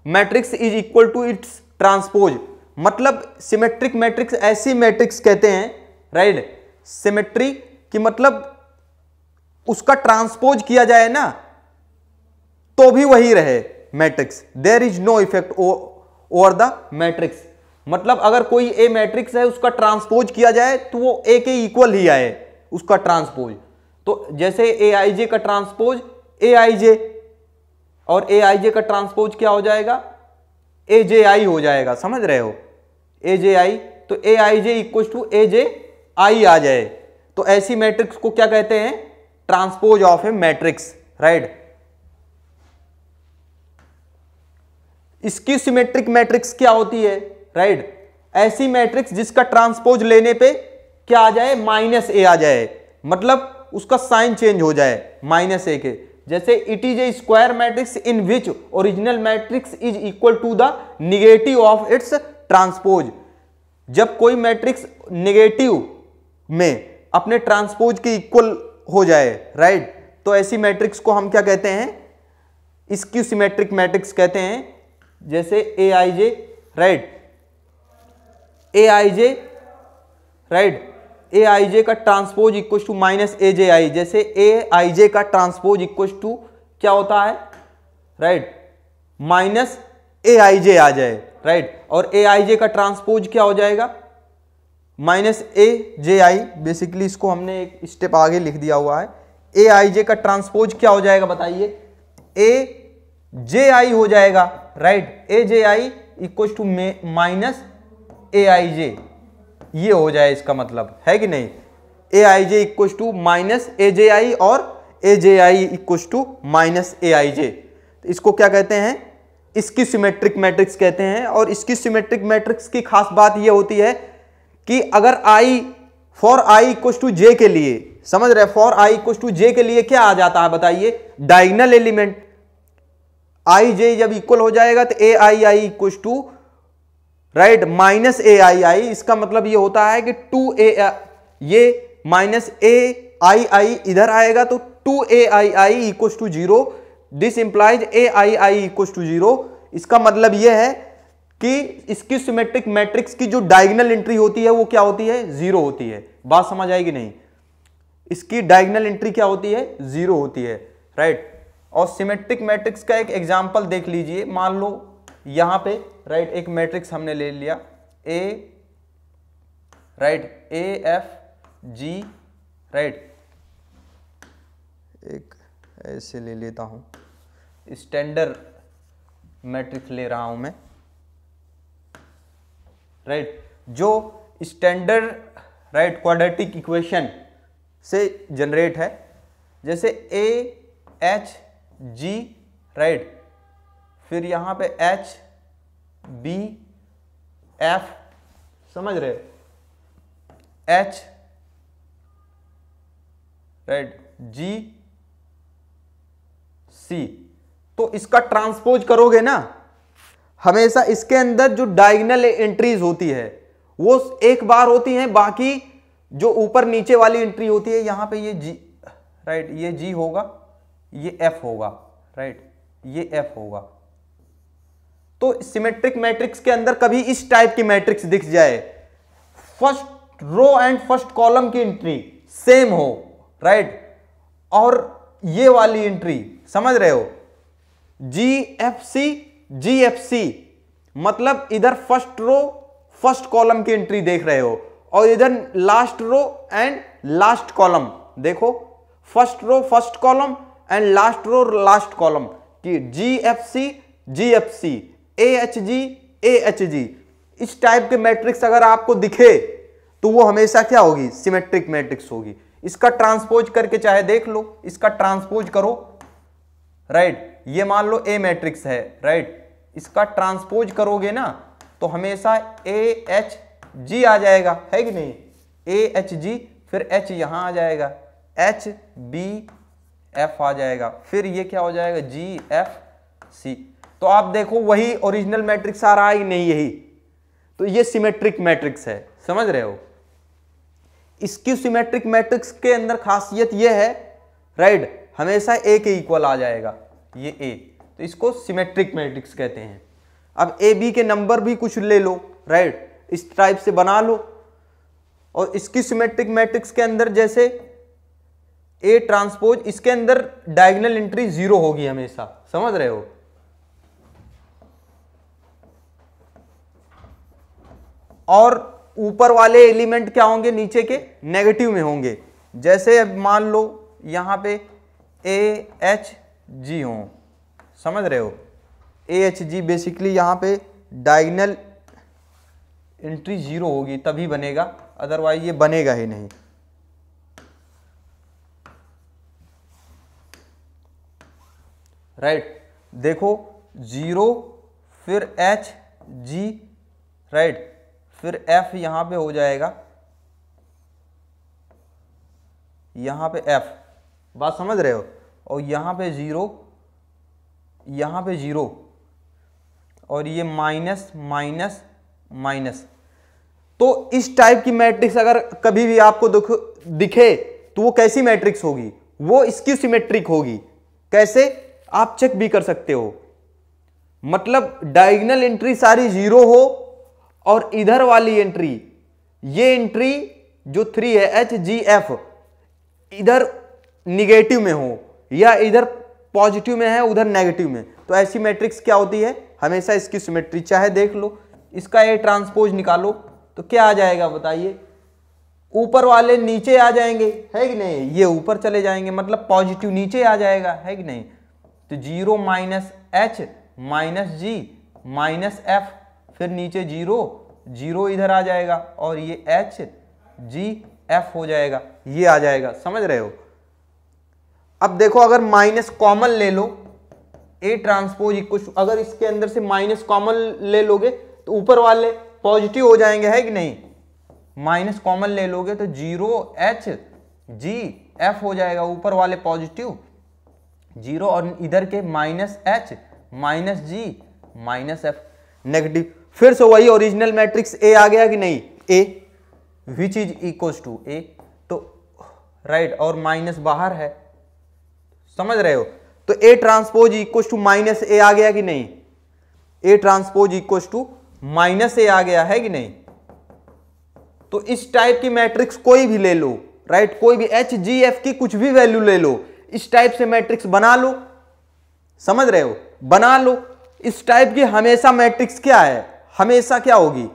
matrix is equal to its transpose. मतलब सिमेट्रिक मैट्रिक्स ऐसी मैट्रिक्स कहते हैं, राइट, सिमेट्री की मतलब उसका ट्रांसपोज किया जाए ना तो भी वही रहे matrix, there is no effect over the matrix. मतलब अगर कोई ए मैट्रिक्स है उसका ट्रांसपोज किया जाए तो वो ए के इक्वल ही आए उसका ट्रांसपोज। तो जैसे AIJ का ट्रांसपोज AIJ और AIJ का ट्रांसपोज क्या हो जाएगा ए जे आई हो जाएगा, समझ रहे हो, ए जे आई, तो ए I J equal to A J आई आ जाए, तो ऐसी मैट्रिक्स को क्या कहते हैं, transpose of a matrix, right. इसकी सिमेट्रिक मैट्रिक्स क्या होती है, राइट, ऐसी मैट्रिक्स जिसका ट्रांसपोज लेने पे क्या आ जाए, माइनस ए आ जाए, मतलब उसका साइन चेंज हो जाए माइनस ए के, जैसे it is a square matrix in which original matrix is equal to the negative of its transpose. जब कोई मैट्रिक्स नेगेटिव में अपने ट्रांसपोज के इक्वल हो जाए, राइट, तो ऐसी मैट्रिक्स को हम क्या कहते हैं, स्क्यू सिमेट्रिक मैट्रिक्स कहते हैं। जैसे ए I J, right, A I J, right, A I जे का transpose equal to minus A J आई, जैसे ए आई जे का ट्रांसपोज इक्वल टू क्या होता है, राइट, माइनस ए आई जे आ जाए, राइट, और ए आई जे का ट्रांसपोज क्या हो जाएगा, minus A J I. Basically इसको हमने एक स्टेप आगे लिख दिया हुआ है, ए आई जे का ट्रांसपोज क्या हो जाएगा बताइए, ए जे आई हो जाएगा, right, A J I equal to minus A I J, ये हो जाए इसका मतलब, है कि नहीं, A I J equal to minus A J I और A J I equal to minus A I J. इसको क्या कहते हैं, इसकी सिमेट्रिक मैट्रिक्स कहते हैं। और इसकी सिमेट्रिक मैट्रिक्स की खास बात ये होती है कि अगर आई, for I equal to J के लिए, समझ रहे, for I equal to J के लिए क्या आ जाता है बताइए, डायगोनल एलिमेंट। आई जे जब इक्वल हो जाएगा तो ए I I equal to, right, minus A I आई, इसका मतलब ये होता है कि टू ए, ये माइनस ए आई आई इधर आएगा तो two A I I equal to zero, this implies A I I equal to zero. इसका मतलब ये है कि इसकी सिमेट्रिक मैट्रिक्स की जो डायगोनल एंट्री होती है वो क्या होती है, जीरो होती है। बात समझ आएगी नहीं, इसकी डायगोनल एंट्री क्या होती है, जीरो होती है, राइट। और सिमेट्रिक मैट्रिक्स का एक एग्जांपल देख लीजिए, मान लो यहां पे, राइट, एक मैट्रिक्स हमने ले लिया A, right, A F G, right, एक ऐसे ले लेता हूं, स्टैंडर्ड मैट्रिक्स ले रहा हूं मैं, राइट, जो स्टैंडर्ड, राइट, क्वाड्रेटिक इक्वेशन से जनरेट है, जैसे ए एच जी, राइट, फिर यहां पे एच बी एफ, समझ रहे, एच, राइट, जी सी। तो इसका ट्रांसपोज करोगे ना, हमेशा इसके अंदर जो डायगोनल एंट्रीज होती है वो एक बार होती हैं, बाकी जो ऊपर नीचे वाली एंट्री होती है, यहां पे ये जी, राइट, ये जी होगा, ये एफ होगा, राइट, ये एफ होगा। तो सिमेट्रिक मैट्रिक्स के अंदर कभी इस टाइप की मैट्रिक्स दिख जाए, first row and first column की एंट्री सेम हो, राइट, और ये वाली एंट्री, समझ रहे हो, जी एफ सी, मतलब इधर फर्स्ट रो फर्स्ट कॉलम की एंट्री देख रहे हो, और इधर last row and last column देखो, first row first column and last row last column की, G F C, A H G, इस टाइप के मैट्रिक्स अगर आपको दिखे तो वो हमेशा क्या होगी, सिमेट्रिक मैट्रिक्स होगी। इसका ट्रांसपोज करके चाहे देख लो, इसका ट्रांसपोज करो, राइट, ये मान लो ए मैट्रिक्स है, राइट, इसका ट्रांसपोज करोगे ना तो हमेशा ए एच जी आ जाएगा, है कि नहीं, ए एच जी, फिर एच यहां आ जाएगा, एच बी एफ आ जाएगा, फिर ये क्या हो जाएगा, जी एफ सी। तो आप देखो वही ओरिजिनल मैट्रिक्स आ रहा है कि नहीं, यही तो ये सिमेट्रिक मैट्रिक्स है, समझ रहे हो। इसकी सिमेट्रिक मैट्रिक्स के अंदर खासियत ये है, राइट, हमेशा ए के इक्वल आ जाएगा, ये ए, तो इसको सिमेट्रिक मैट्रिक्स कहते हैं। अब ए बी के नंबर भी कुछ ले लो, राइट, इस टाइप से बना लो, और इसकी सिमेट्रिक मैट्रिक्स के अंदर जैसे ए ट्रांसपोज, इसके अंदर डायगोनल एंट्री जीरो होगी हमेशा, समझ रहे हो, और ऊपर वाले एलिमेंट क्या होंगे, नीचे के नेगेटिव में होंगे। जैसे अब मान लो यहां पे ए एच जी हो, समझ रहे हो, ए एच जी बेसिकली यहां पे डायगोनल एंट्री 0 होगी तभी बनेगा, अदरवाइज ये बनेगा ही नहीं। राइट, देखो 0 फिर H G, राइट, फिर F यहां पे हो जाएगा, यहां पे F, बात समझ रहे हो, और यहां पे 0, यहां पे 0, और ये माइनस माइनस माइनस। तो इस टाइप की मैट्रिक्स अगर कभी भी आपको दिखे तो वो कैसी मैट्रिक्स होगी, वो इसकी सिमेट्रिक होगी। कैसे, आप चेक भी कर सकते हो, मतलब डायगोनल एंट्री सारी 0 हो और इधर वाली एंट्री, ये एंट्री जो 3 है H G F इधर निगेटिव में हो, या इधर पॉजिटिव में है उधर नेगेटिव में, तो ऐसी मैट्रिक्स क्या होती है, हमेशा इसकी सिमेट्री। चाहे देख लो, इसका ए ट्रांसपोज निकालो तो क्या आ जाएगा बताइए, ऊपर वाले नीचे आ जाएंगे, है कि नहीं, ये ऊपर चले जाएंगे, मतलब पॉजिटिव नीचे आ जाएगा, है कि नहीं। तो 0 minus H minus G minus F, फिर नीचे 0, 0 इधर आ जाएगा, और ये H G F हो जाएगा, ये आ जाएगा, समझ रहे हो। अब देखो अगर माइनस कॉमन ले लो, ए ट्रांसपोज इक्वल, अगर इसके अंदर से माइनस कॉमन ले लोगे तो ऊपर वाले पॉजिटिव हो जाएंगे, है कि नहीं। माइनस कॉमन ले लोगे तो 0 H G F हो जाएगा, ऊपर वाले पॉजिटिव 0, और इधर के minus H minus G minus F negative. फिर से वही ओरिजिनल मैट्रिक्स ए आ गया कि नहीं, ए विच इज इक्वल्स टू ए, तो राइट, और माइनस बाहर है, समझ रहे हो। तो A transpose equals to minus A आ गया कि नहीं, A transpose equals to minus A आ गया, है कि नहीं। तो इस टाइप की मैट्रिक्स कोई भी ले लो, राइट, कोई भी H G F की कुछ भी वैल्यू ले लो, इस टाइप से मैट्रिक्स बना लो, समझ रहे हो, बना लो। इस टाइप की हमेशा मैट्रिक्स क्या है, हमेशा क्या होगी,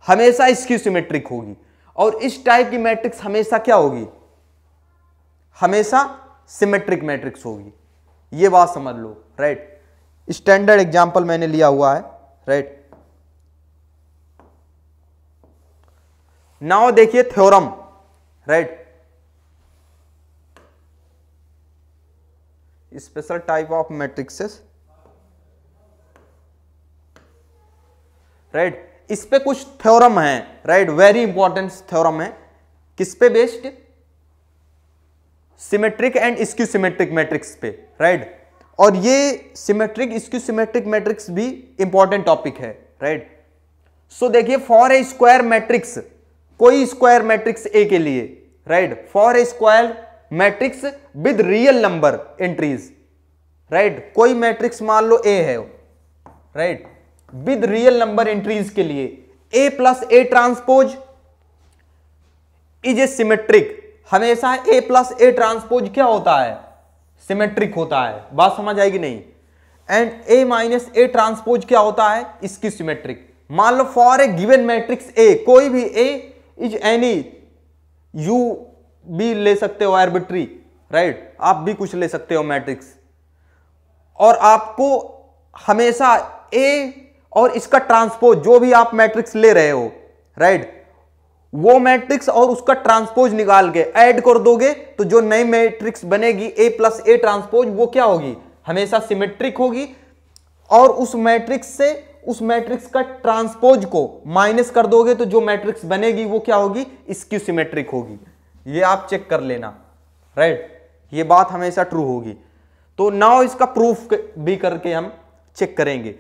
हमेशा इसकी सिमेट्रिक होगी, और इस टाइप की मैट्रिक्स हमेशा क्या होगी, हमेशा सिमेट्रिक मैट्रिक्स होगी, ये बात समझ लो, राइट। स्टैंडर्ड एग्जांपल मैंने लिया हुआ है, राइट। नाउ देखिए theorem, right, special type of matrices, right. इस पे कुछ थ्योरम है, राइट, वेरी इंपॉर्टेंट थ्योरम है, किस पे based, symmetric and skew symmetric matrix पे, राइट। और ये सिमेट्रिक स्क्यू सिमेट्रिक मैट्रिक्स भी इंपॉर्टेंट टॉपिक है, राइट। सो देखिए फॉर ए स्क्वायर मैट्रिक्स, कोई स्क्वायर मैट्रिक्स ए के लिए, right, for a square matrix with real number entries, right, कोई मैट्रिक्स मान लो ए है, right, with real number entries के लिए A plus A transpose is a symmetric. हमेशा ए प्लस ए ट्रांसपोज क्या होता है, सिमेट्रिक होता है, बात समझ आएगी नहीं। And A minus A transpose क्या होता है, इसकी सिमेट्रिक। मान लो for a given matrix A, कोई भी ए इज एनी, यू भी ले सकते हो आर्बिट्री, राइट, आप भी कुछ ले सकते हो मैट्रिक्स, और आपको हमेशा ए और इसका ट्रांसपोज जो भी आप मैट्रिक्स ले रहे हो, राइट, वो मैट्रिक्स और उसका ट्रांसपोज निकाल के ऐड कर दोगे तो जो नई मैट्रिक्स बनेगी ए प्लस ए ट्रांसपोज, वो क्या होगी, हमेशा सिमेट्रिक होगी, और उस मैट्रिक्स से उस मैट्रिक्स का ट्रांसपोज को माइनस कर दोगे तो जो मैट्रिक्स बनेगी वो क्या होगी, स्क्यू सिमेट्रिक होगी। ये आप चेक कर लेना, राइट, ये बात हमेशा ट्रू होगी। तो नाउ इसका प्रूफ भी करके हम चेक करेंगे।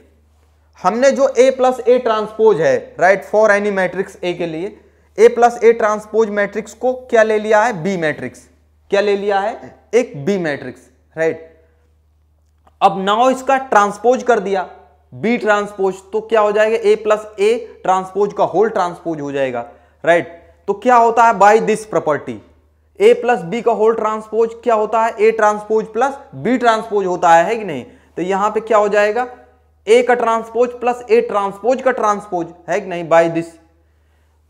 हमने जो ए प्लस ए ट्रांसपोज है, right, for any matrix A के लिए A plus A transpose matrix को क्या ले लिया है, बी मैट्रिक्स, क्या ले लिया है, एक बी मैट्रिक्स, राइट। अब नाउ इसका ट्रांसपोज कर दिया बी ट्रांसपोज, तो क्या हो जाएगा, ए प्लस ए ट्रांसपोज का होल ट्रांसपोज हो जाएगा, राइट। तो क्या होता है, by this property A plus B का होल ट्रांसपोज क्या होता है, A transpose plus B transpose होता है कि नहीं। तो यहां पे क्या हो जाएगा, ए का ट्रांसपोज प्लस ए ट्रांसपोज का ट्रांसपोज, है कि नहीं, बाय दिस।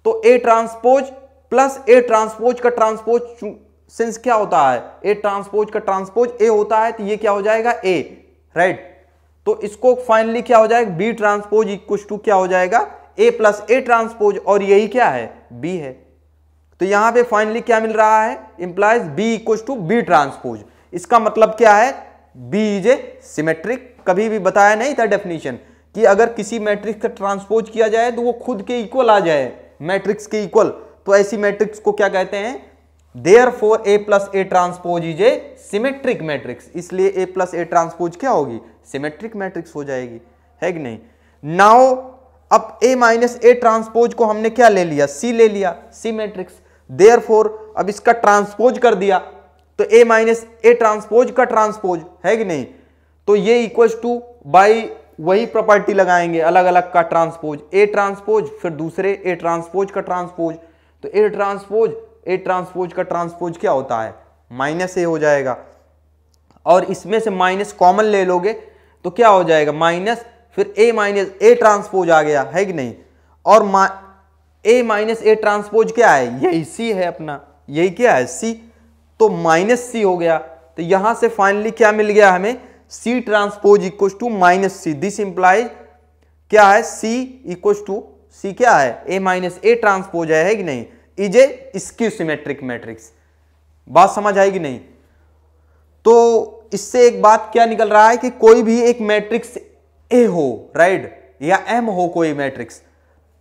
तो A transpose plus A transpose का ट्रांसपोज, सिंस क्या होता है, ए ट्रांसपोज का ट्रांसपोज ए होता है, तो ये क्या हो जाएगा, ए, राइट। तो इसको फाइनली क्या हो जाएगा, बी ट्रांसपोज इक्वल टू क्या हो जाएगा, ए प्लस ए ट्रांसपोज, और यही क्या है, बी है। तो यहां पे फाइनली क्या मिल रहा है, implies B equal to B transpose. इसका मतलब क्या है, बी इज ए सिमेट्रिक। कभी भी बताया नहीं था डेफिनेशन कि अगर किसी मैट्रिक्स का ट्रांसपोज किया जाए तो वो खुद के इक्वल आ जाए, मैट्रिक्स के इक्वल, तो ऐसी मैट्रिक्स को क्या कहते हैं, therefore A plus A transpose is a symmetric matrix. इसलिए ए प्लस ए ट्रांसपोज क्या होगी, सिमेट्रिक मैट्रिक्स हो जाएगी, है कि नहीं। नाउ अब ए माइनस ए ट्रांसपोज को हमने क्या ले लिया, सी ले लिया, सी मैट्रिक्स। देयरफॉर अब इसका ट्रांसपोज कर दिया तो ए माइनस ए ट्रांसपोज का ट्रांसपोज, है कि नहीं। तो ये इक्वल्स टू बाई वही प्रॉपर्टी लगाएंगे अलग अलग का ट्रांसपोज, ए ट्रांसपोज फिर दूसरे ए ट्रांसपोज का ट्रांसपोज। तो ए ट्रांसपोज का ट्रांसपोज क्या होता है, माइनस ए हो जाएगा, और इसमें से माइनस कॉमन ले लोगे तो क्या हो जाएगा, माइनस फिर ए माइनस ए ट्रांसपोज आ गया, है कि नहीं। और ए माइनस ए ट्रांसपोज क्या है, यही सी है अपना, यही क्या है, सी, तो माइनस सी हो गया। तो यहां से फाइनली क्या मिल गया हमें, C transpose equal to minus C. This implies क्या है, सी इक्वल टू सी क्या है, ए माइनस ए ट्रांसपोज है कि नहीं, is A skew symmetric matrix. बात समझ आएगी नहीं। तो इससे एक बात क्या निकल रहा है कि कोई भी एक मैट्रिक्स ए हो, राइट, या एम हो कोई मैट्रिक्स,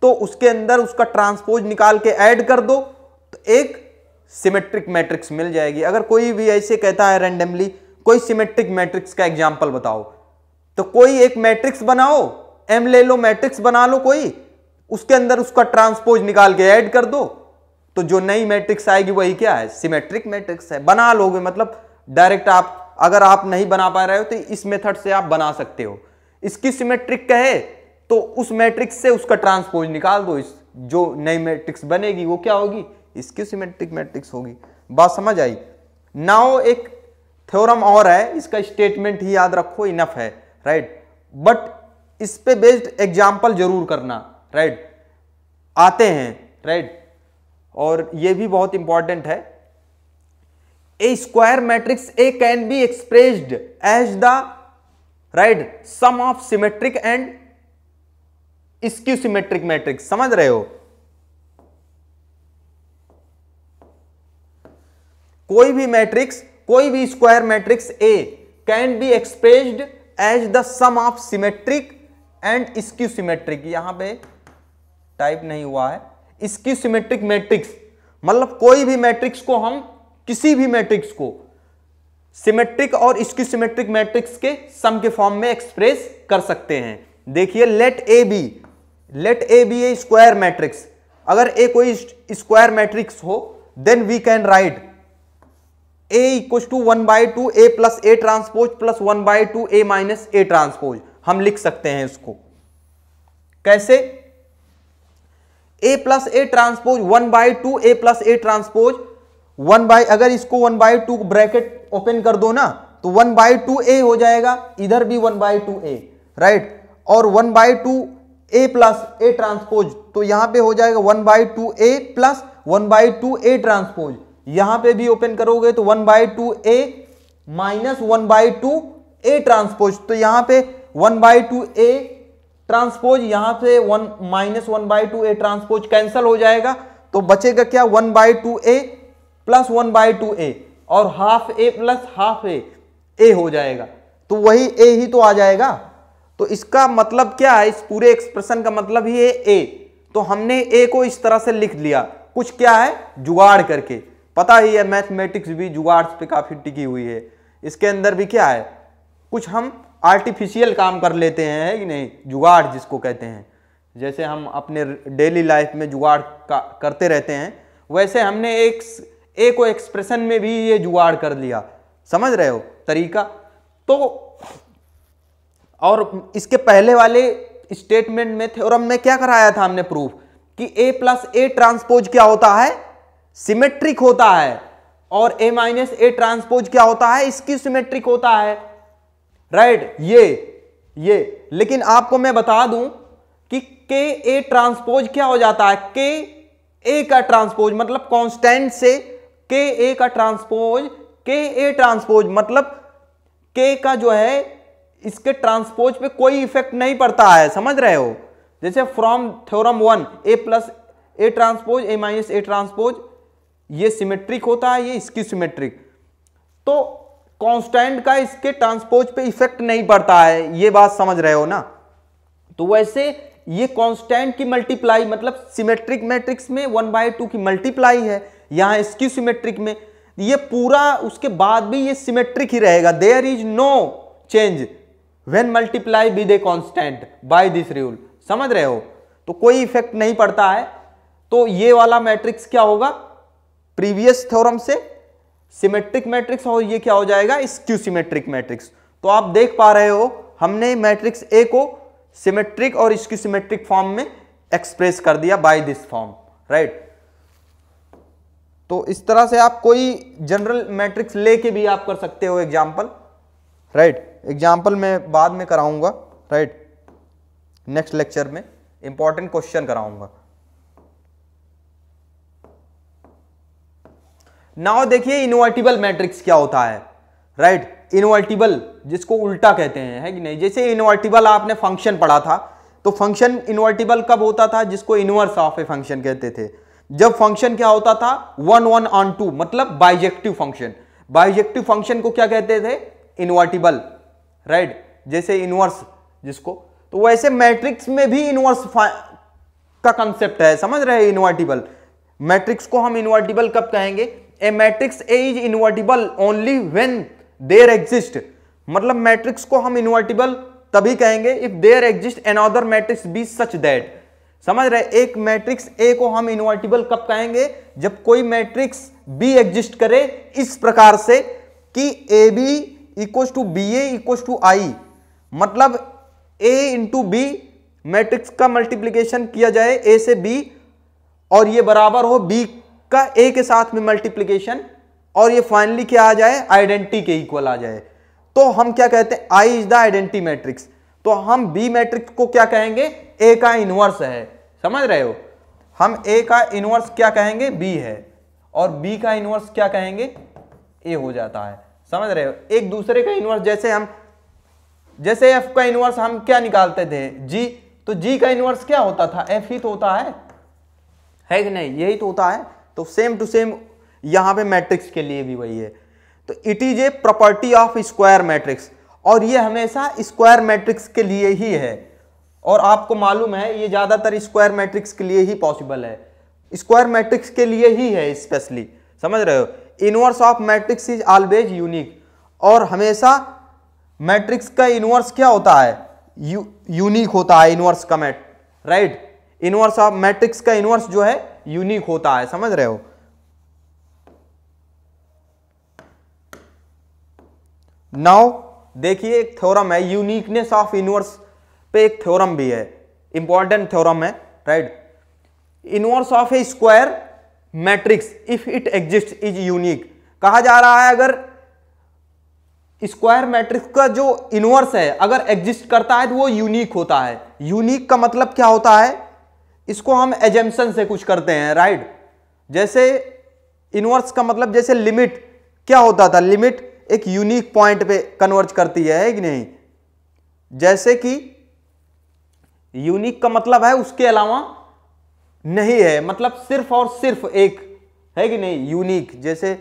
तो उसके अंदर उसका ट्रांसपोज निकाल के ऐड कर दो तो एक सिमेट्रिक मैट्रिक्स मिल जाएगी। अगर कोई भी ऐसे कहता है रैंडमली कोई सिमेट्रिक मैट्रिक्स का एग्जांपल बताओ, तो कोई एक मैट्रिक्स बनाओ, एम ले लो, मैट्रिक्स बना लो कोई, उसके अंदर उसका ट्रांसपोज निकाल के ऐड कर दो, तो जो नई मैट्रिक्स आएगी वही क्या है, सिमेट्रिक मैट्रिक्स है। बना लोगे, मतलब डायरेक्ट आप, अगर आप नहीं बना पा रहे हो तो इस मेथड से आप बना सकते हो। इसकी सिमेट्रिक कहे तो उस मैट्रिक्स से उसका ट्रांसपोज निकाल दो, इस जो नई मैट्रिक्स बनेगी वो क्या होगी, इसकी सिमेट्रिक मैट्रिक्स होगी। बात समझ आई। नाउ एक थ्योरम और है, इसका स्टेटमेंट ही याद रखो, इनफ है, राइट, बट इस पे बेस्ड एग्जांपल जरूर करना, राइट, आते हैं, राइट, और ये भी बहुत इंपॉर्टेंट है। A square matrix A can be expressed as the, right, sum of symmetric and skew symmetric matrix. समझ रहे हो, कोई भी मैट्रिक्स, कोई भी square matrix A can be expressed as the sum of symmetric and skew symmetric. यहां पे type नहीं हुआ है, स्क्यू सिमेट्रिक मैट्रिक्स, मतलब कोई भी मैट्रिक्स को हम, किसी भी मैट्रिक्स को सिमेट्रिक और स्क्यू सिमेट्रिक मैट्रिक्स के सम के फॉर्म में एक्सप्रेस कर सकते हैं। देखिए, let A B a square matrix. अगर ए कोई स्क्वायर मैट्रिक्स हो then we can write A equal to 1/2 A plus A transpose plus 1/2 A minus A transpose. हम लिख सकते हैं इसको कैसे, A plus A transpose 1/2 A plus A transpose अगर इसको 1/2 ब्रैकेट ओपन कर दो ना तो 1/2 ए हो जाएगा, इधर भी 1/2 ए, राइट, और 1/2 ए प्लस ए ट्रांसपोज, तो यहां पे हो जाएगा 1/2 ए प्लस 1/2 ए ट्रांसपोज। यहां पे भी ओपन करोगे तो 1/2 ए माइनस 1/2 ए ट्रांसपोज, तो यहां पे 1/2 ए ट्रांसपोज, यहां से माइनस 1/2 ए ट्रांसपोज कैंसिल हो जाएगा, तो बचेगा क्या, 1/2 ए प्लस 1/2 ए, और हाफ ए प्लस हाफ ए हो जाएगा, तो वही ए ही तो आ जाएगा। तो इसका मतलब क्या है, इस पूरे एक्सप्रेशन का मतलब ही है ए। तो हमने ए को इस तरह से लिख लिया, कुछ क्या है, जुगाड़ करके। पता ही है मैथमेटिक्स भी जुगाड़ पे काफी टिकी हुई है, इसके अंदर भी क्या है, कुछ हम आर्टिफिशियल काम कर लेते हैं, है कि नहीं, जुगाड़ जिसको कहते हैं। जैसे हम अपने डेली लाइफ में जुगाड़ करते रहते हैं, वैसे हमने ए को एक्सप्रेशन में भी ये जुगाड़ कर लिया। समझ रहे हो तरीका। तो और इसके पहले वाले स्टेटमेंट में, थ्योरम में क्या कराया था हमने प्रूफ कि ए प्लस ए ट्रांसपोज क्या होता है, सिमेट्रिक होता है, और ए माइनस ए ट्रांसपोज क्या होता है, इसकी सिमेट्रिक होता है, राइट। ये लेकिन आपको मैं बता दूं कि के ए ट्रांसपोज क्या हो जाता है, के ए का ट्रांसपोज मतलब कांस्टेंट से के ए का ट्रांसपोज, के ए ट्रांसपोज मतलब के का जो है इसके ट्रांसपोज पे कोई इफेक्ट नहीं पड़ता है, समझ रहे हो। जैसे from theorem 1 A plus A transpose A minus A transpose, ये सिमेट्रिक होता है, ये इसकी सिमेट्रिक, तो कांस्टेंट का इसके ट्रांसपोज पे इफेक्ट नहीं पड़ता है, ये बात समझ रहे हो ना। तो वैसे ये कांस्टेंट की मल्टीप्लाई, मतलब सिमेट्रिक मैट्रिक्स में 1/2 की मल्टीप्लाई है, यहां इसकी सिमेट्रिक में ये पूरा उसके बाद भी ये सिमेट्रिक ही रहेगा। There is no change when multiply with a constant by this rule, समझ रहे हो। तो कोई इफेक्ट नहीं पड़ता है। तो ये वाला मैट्रिक्स क्या होगा, प्रीवियस थ्योरम से सिमेट्रिक मैट्रिक्स, और ये क्या हो जाएगा, स्क्यू सिमेट्रिक मैट्रिक्स। तो आप देख पा रहे हो हमने मैट्रिक्स ए को सिमेट्रिक और स्क्यू सिमेट्रिक फॉर्म में एक्सप्रेस कर दिया बाय दिस फॉर्म, राइट। तो इस तरह से आप कोई जनरल मैट्रिक्स लेके भी आप कर सकते हो एग्जाम्पल, राइट। एग्जाम्पल मैं बाद में कराऊंगा, राइट, नेक्स्ट लेक्चर में इंपॉर्टेंट क्वेश्चन कराऊंगा। नाउ देखिए इनवर्टिबल मैट्रिक्स क्या होता है, राइट। इनवर्टिबल जिसको उल्टा कहते हैं, है कि नहीं। जैसे इनवर्टिबल आपने फंक्शन पढ़ा था, तो फंक्शन इनवर्टिबल कब होता था, जिसको इनवर्स ऑफ ए फंक्शन कहते थे, जब फंक्शन क्या होता था 1 1 on 2, मतलब बाइजेक्टिव फंक्शन। बाइजेक्टिव फंक्शन को क्या कहते थे, इनवर्टिबल, राइट। जैसे इनवर्स जिसको, तो वैसे मैट्रिक्स में भी इनवर्स का कंसेप्ट है, समझ रहे हैं। इनवर्टिबल मैट्रिक्स को हम इनवर्टिबल कब कहेंगे, a matrix A is invertible only when there exist, मतलब मैट्रिक्स को हम इनवर्टिबल तभी कहेंगे if there exist another matrix B such that, समझ रहे। एक मैट्रिक्स ए को हम इनवर्टिबल कब कहेंगे, जब कोई मैट्रिक्स बी एग्जिस्ट करे इस प्रकार से कि A B equal to B A equal to I, मतलब ए इंटू बी मैट्रिक्स का मल्टीप्लीकेशन किया जाए ए से बी, और ये बराबर हो बी का ए के साथ में मल्टीप्लीकेशन, और ये फाइनली क्या आ जाए, आइडेंटिटी के इक्वल आ जाए, तो हम क्या कहते हैं, I is the identity matrix. तो हम बी मैट्रिक्स को क्या कहेंगे, ए का इनवर्स है, समझ रहे हो। हम ए का इनवर्स क्या कहेंगे, बी है, और बी का इनवर्स क्या कहेंगे, ए हो जाता है, समझ रहे हो। एक दूसरे का इनवर्स, जैसे हम, जैसे एफ का इनवर्स हम क्या निकालते थे, जी, तो जी का इनवर्स क्या होता था, एफ ही तो होता है कि नहीं, यही तो होता है। तो सेम टू सेम यहां पे मैट्रिक्स के लिए भी वही है। तो it is a property of square matrix, और ये हमेशा स्क्वायर मैट्रिक्स के लिए ही है, और आपको मालूम है ये ज्यादातर स्क्वायर मैट्रिक्स के लिए ही पॉसिबल है, स्क्वायर मैट्रिक्स के लिए ही है स्पेशली, समझ रहे हो। Inverse of matrix is always unique, और हमेशा मैट्रिक्स का इनवर्स क्या होता है, यूनिक होता है इनवर्स का राइट। इनवर्स ऑफ मैट्रिक्स का इनवर्स जो है यूनिक होता है, समझ रहे हो। नाउ देखिए एक थ्योरम है, यूनिकनेस ऑफ इनवर्स पे एक थ्योरम भी है, इंपॉर्टेंट थ्योरम है, right. Inverse of A square matrix if it exist is unique, कहा जा रहा है अगर स्क्वायर मैट्रिक्स का जो इनवर्स है अगर एग्जिस्ट करता है तो वो यूनिक होता है। यूनिक का मतलब क्या होता है, इसको हम एजम्पशन से कुछ करते हैं, राइट। जैसे इनवर्स का मतलब, जैसे लिमिट क्या होता था, लिमिट एक यूनिक पॉइंट पे कन्वर्ज करती है कि नहीं। जैसे कि यूनिक का मतलब है उसके अलावा नहीं है, मतलब सिर्फ और सिर्फ एक, है कि नहीं, यूनिक, जैसे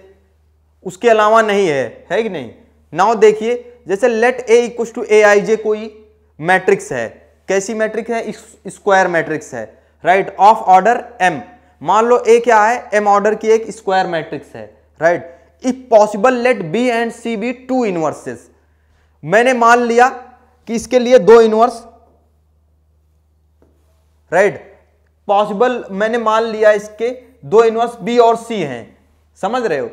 उसके अलावा नहीं है कि नहीं। नाउ देखिए, जैसे let A equal to A I J कोई मैट्रिक्स है, कैसी मैट्रिक्स है, स्क्वायर मैट्रिक्स है, राइट, ऑफ ऑर्डर एम। मान लो ए क्या है, एम ऑर्डर की एक स्क्वायर मैट्रिक्स है, right. If possible let B and C be two inverses, मैंने मान लिया कि इसके लिए दो इनवर्स, राइट, पॉसिबल मैंने मान लिया इसके दो इनवर्स बी और सी हैं, समझ रहे हो।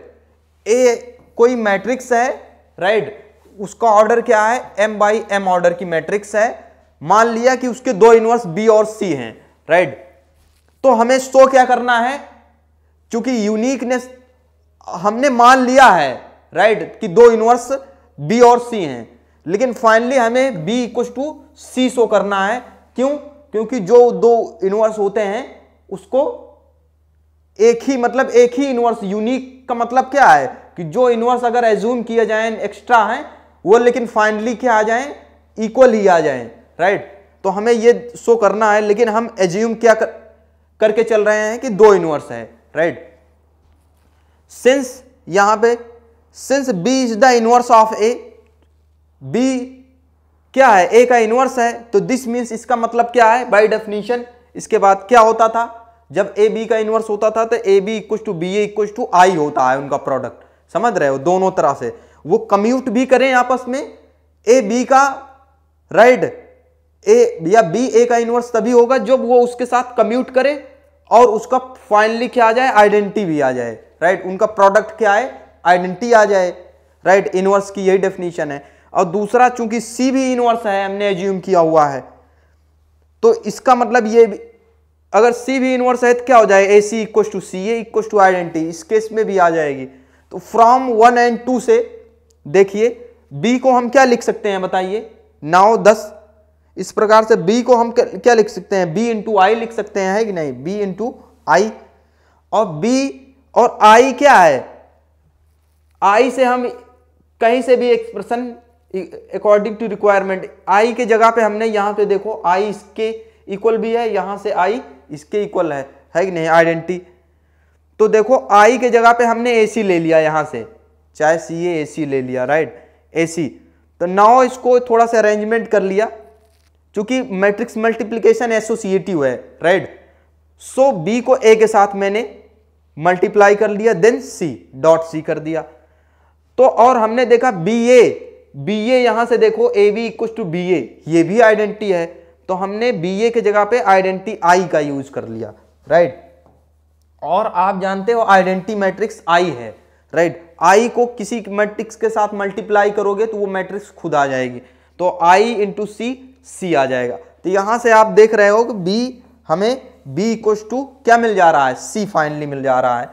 ए कोई मैट्रिक्स है, राइट, उसका ऑर्डर क्या है, एम बाई एम ऑर्डर की मैट्रिक्स है, मान लिया कि उसके दो इनवर्स बी और सी हैं, राइट। तो हमें शो क्या करना है, क्योंकि यूनिकनेस हमने मान लिया है, राइट, कि दो इनवर्स बी और सी हैं, लेकिन फाइनली हमें B equal to C show करना है। क्यों, क्योंकि जो दो इनवर्स होते हैं उसको एक ही, मतलब एक ही इनवर्स, यूनिक का मतलब क्या है कि जो इनवर्स अगर एज्यूम किया जाए एक्स्ट्रा हैं वो, लेकिन फाइनली क्या आ जाए, इक्वल ही आ जाए, राइट। तो हमें ये शो करना है, लेकिन हम एज्यूम क्या करके चल रहे हैं कि 2 इनवर्स है, राइट। सिंस यहां पे since B is the inverse of A, B क्या है, A का इनवर्स है, तो दिस मीन्स इसका मतलब क्या है, बाय डेफिनेशन इसके बाद क्या होता था, जब A B का इनवर्स होता था तो AB equal to BA equal to I होता है उनका प्रोडक्ट, समझ रहे हो, दोनों तरह से वो कम्यूट भी करें आपस में A B का, राइट, A या B A का इनवर्स तभी होगा जब वो उसके साथ कम्यूट करे और उसका फाइनली क्या आ जाए, आइडेंटिटी भी आ जाए, राइट। उनका प्रोडक्ट क्या है, आइडेंटिटी आ जाए, राइट। इनवर्स की यही डेफिनेशन है। और दूसरा, चूंकि C भी इनवर्स है, हमने एज्यूम किया हुआ है, तो इसका मतलब ये अगर C भी इनवर्स है तो क्या हो जाए, AC equal to CA equal to identity, इस केस में भी आ जाएगी। तो फ्रॉम 1 एंड 2 से देखिए B को हम क्या लिख सकते हैं बताइए, 9 10, इस प्रकार से B को हम क्या लिख सकते हैं, B इंटू आई लिख सकते हैं, है कि नहीं, B इंटू आई। और B और I क्या है, I से हम कहीं से भी expression according to requirement, I के जगह पे हमने यहां पे देखो I इसके इक्वल भी है, यहां से I इसके इक्वल है कि नहीं, आइडेंटिटी। तो देखो I के जगह पे हमने AC ले लिया, यहां से चाहे CA AC ले लिया, राइट, AC। तो नाउ इसको थोड़ा सा अरेंजमेंट कर लिया, क्योंकि मैट्रिक्स मल्टीप्लीकेशन एसोसिएटिव है, राइट। सो B को A के साथ मैंने मल्टीप्लाई कर लिया, देन C डॉट C कर दिया। तो और हमने देखा BA यहां से देखो AB इक्वल टू BA, ये भी आइडेंटिटी है, तो हमने BA के जगह पे आइडेंटिटी I का यूज कर लिया, राइट। और आप जानते हो आइडेंटिटी मैट्रिक्स I है, राइट। I को किसी मैट्रिक्स के साथ मल्टीप्लाई करोगे तो वो मैट्रिक्स खुद आ जाएगी, तो I इंटू C आ जाएगा। तो यहां से आप देख रहे हो कि B हमें B इक्वल टू क्या मिल जा रहा है, C फाइनली मिल जा रहा है।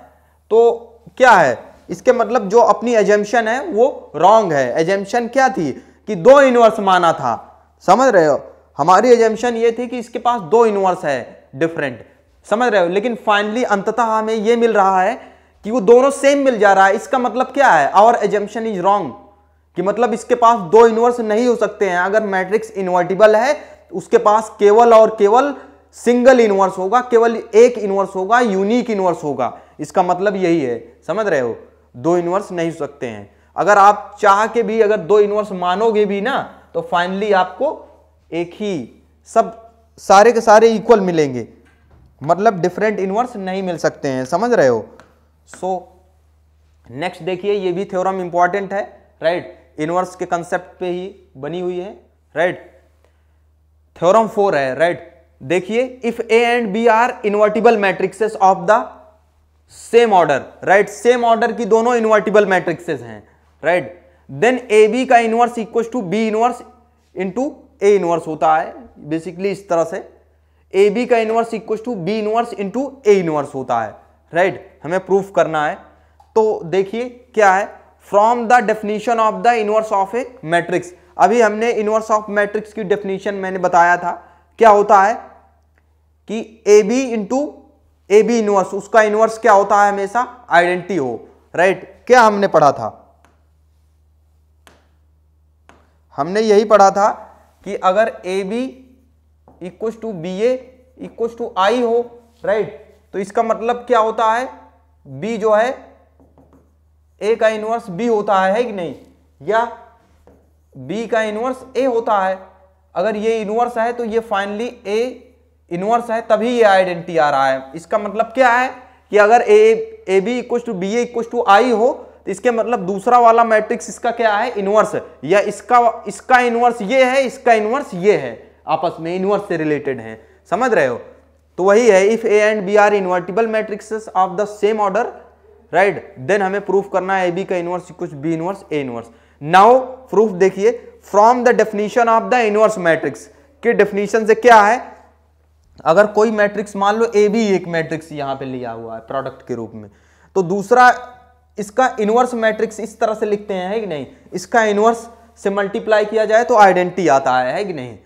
तो क्या है, इसके मतलब जो अपनी एजम्पशन है वो रॉन्ग है। एजम्पशन क्या थी कि 2 इनवर्स माना था, समझ रहे हो, हमारी एजम्पशन ये थी कि इसके पास 2 इनवर्स है डिफरेंट, समझ रहे हो, लेकिन फाइनली अंततः हमें ये मिल रहा है कि वो दोनों सेम मिल जा रहा है। इसका मतलब क्या है, आवर एजम्पशन इज रॉन्ग, कि मतलब इसके पास 2 इनवर्स नहीं हो सकते हैं। अगर मैट्रिक्स इन्वर्टिबल है उसके पास केवल और केवल सिंगल इनवर्स होगा, केवल एक इनवर्स होगा, यूनिक इनवर्स होगा। इसका मतलब यही है, समझ रहे हो, 2 इनवर्स नहीं हो सकते हैं। अगर आप चाह के भी अगर 2 इनवर्स मानोगे भी ना, तो फाइनली आपको एक ही सब सारे के सारे इक्वल मिलेंगे, मतलब डिफरेंट इनवर्स नहीं मिल सकते हैं, समझ रहे हो। सो नेक्स्ट देखिए, ये भी थ्योरम इंपॉर्टेंट है, राइट, इनवर्स के कंसेप्ट पे ही बनी हुई है, राइट। थ्योरम 4 है, राइट। देखिए, if A and B are invertible matrices of the same order, right, same order की दोनों इन्वर्टिबल मैट्रिक्सेस हैं, राइट, देन AB का inverse equal to B inverse into A inverse होता है। बेसिकली इस तरह से AB का inverse equal to B inverse into A inverse होता है, राइट, हमें प्रूफ करना है। तो देखिए क्या है, from the definition of the inverse of a matrix. अभी हमने इनवर्स ऑफ मैट्रिक्स की डेफिनेशन मैंने बताया था, क्या होता है कि AB इंटू AB इनवर्स, उसका इनवर्स क्या होता है, हमेशा आइडेंटिटी हो, राइट। क्या हमने पढ़ा था, हमने यही पढ़ा था कि अगर AB equal to BA equal to I हो, राइट, तो इसका मतलब क्या होता है, B जो है A का इनवर्स B होता है कि नहीं, या B का इनवर्स A होता है। अगर ये इनवर्स है तो ये फाइनली A इनवर्स है, तभी ये आइडेंटिटी आ रहा है। इसका मतलब क्या है कि अगर AB equal to BA equal to I हो, तो इसके मतलब दूसरा वाला मैट्रिक्स इसका क्या है, इनवर्स, या इसका इनवर्स ये है, इसका इनवर्स ये है, आपस में इनवर्स से रिलेटेड है, समझ रहे हो। तो वही है, if A and B are invertible matrices of the same order, right, then हमें प्रूफ करना है AB का inverse equal B inverse A inverse. Now proof देखिए, from the definition of the inverse matrix के डेफिनेशन से क्या है, अगर कोई मैट्रिक्स मान लो AB एक मैट्रिक्स यहां पे लिया हुआ है प्रोडक्ट के रूप में, तो दूसरा इसका इनवर्स मैट्रिक्स इस तरह से लिखते हैं, है कि नहीं, इसका इनवर्स से मल्टीप्लाई किया जाए तो आइडेंटिटी आता है कि नहीं।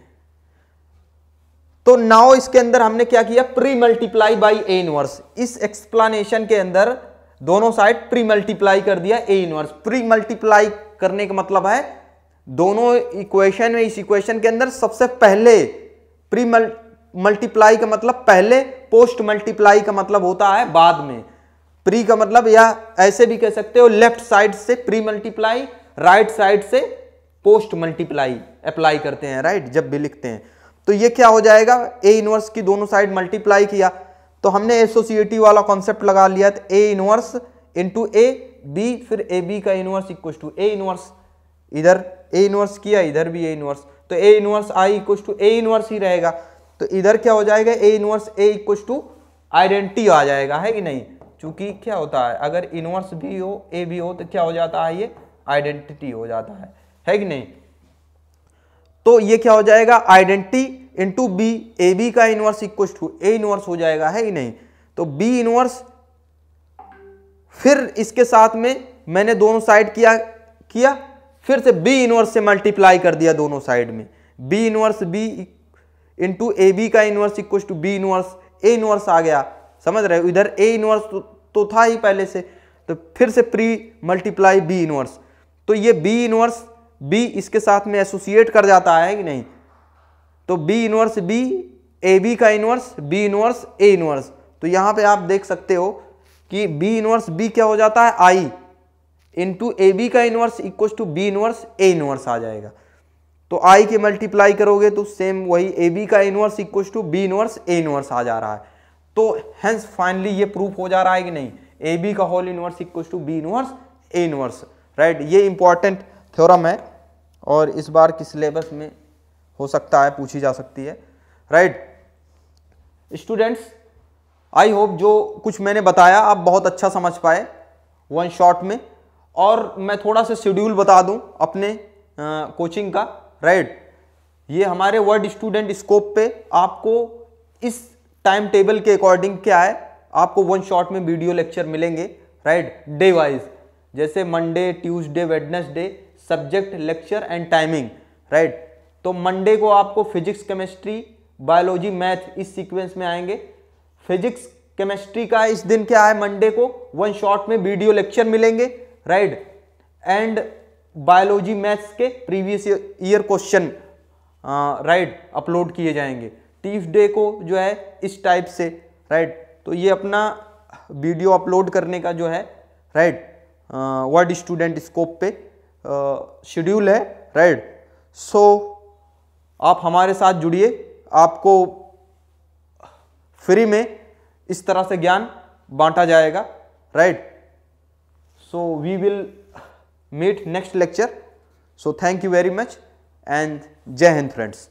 तो नाउ इसके अंदर हमने क्या किया, pre multiply by A inverse. इस एक्सप्लेनेशन के अंदर दोनों साइड प्री मल्टीप्लाई कर दिया A इनवर्स। प्री मल्टीप्लाई करने का मतलब है दोनों इक्वेशन में, इस इक्वेशन के अंदर सबसे पहले प्री मल्टीप्लाई का मतलब पहले, पोस्ट मल्टीप्लाई का मतलब होता है बाद में। प्री का मतलब, या ऐसे भी कह सकते हो, लेफ्ट साइड से प्री मल्टीप्लाई, राइट साइड से पोस्ट मल्टीप्लाई अप्लाई करते हैं, राइट, जब भी लिखते हैं। तो ये क्या हो जाएगा, ए इनवर्स की दोनों साइड मल्टीप्लाई किया तो हमने एसोसिएटिव वाला कॉन्सेप्ट लगा लिया, तो A inverse into A B, फिर ए बी का inverse equal to A inverse, इधर ए इनवर्स किया, इधर भी ए इनवर्स, तो A inverse I equal to A inverse ही रहेगा। तो इधर क्या हो जाएगा, A inverse A equal to identity आ जाएगा, है कि नहीं, क्योंकि क्या होता है अगर इनवर्स भी हो ए भी हो तो क्या हो जाता है, ये आइडेंटिटी हो जाता है कि नहीं। तो ये क्या हो जाएगा, identity into B, A B का inverse equal to A inverse हो जाएगा, है कि नहीं। तो बी इनवर्स, फिर इसके साथ में मैंने दोनों साइड किया, फिर से बी इनवर्स से मल्टीप्लाई कर दिया दोनों साइड में, B inverse B into A B का inverse equal to B inverse A inverse आ गया, समझ रहे हो। इधर ए इनवर्स तो था ही पहले से, तो फिर से प्री मल्टीप्लाई बी इनवर्स, तो ये बी इनवर्स बी इसके साथ में एसोसिएट कर जाता है कि नहीं। तो B inverse B, A B का inverse B inverse A inverse, तो यहां पे आप देख सकते हो कि बी इनवर्स बी क्या हो जाता है, आई इंटू ए बी का inverse equal to B inverse A inverse आ जाएगा। तो आई के मल्टीप्लाई करोगे तो सेम वही ए बी का inverse equal to B inverse A inverse आ जा रहा है। तो हेंस फाइनली ये प्रूफ हो जा रहा है कि नहीं, ए बी का whole inverse equal to B inverse A inverse, right. ये इंपॉर्टेंट थ्योरम है और इस बार की सिलेबस में हो सकता है पूछी जा सकती है, राइट। स्टूडेंट्स, आई होप जो कुछ मैंने बताया आप बहुत अच्छा समझ पाए वन शॉट में। और मैं थोड़ा सा शेड्यूल बता दूं अपने कोचिंग का, राइट। ये हमारे वर्ड स्टूडेंट स्कोप पे आपको इस टाइम टेबल के अकॉर्डिंग क्या है, आपको वन शॉट में वीडियो लेक्चर मिलेंगे, राइट, डे वाइज, जैसे Monday, Tuesday, Wednesday, subject, lecture and timing, right. तो मंडे को आपको फिजिक्स, केमिस्ट्री, बायोलॉजी, मैथ इस सीक्वेंस में आएंगे। फिजिक्स केमिस्ट्री का इस दिन क्या है, मंडे को वन शॉट में वीडियो लेक्चर मिलेंगे, राइट। एंड बायोलॉजी, मैथ्स के previous year question, right, upload किए जाएंगे। ट्यूसडे को जो है इस टाइप से, राइट। तो ये अपना वीडियो अपलोड करने का जो है, राइट, वर्ड स्टूडेंट स्कोप पे शेड्यूल है, राइट। सो आप हमारे साथ जुड़िए, आपको फ्री में इस तरह से ज्ञान बांटा जाएगा, right. So we will meet next lecture. So thank you very much and जय हिंद फ्रेंड्स।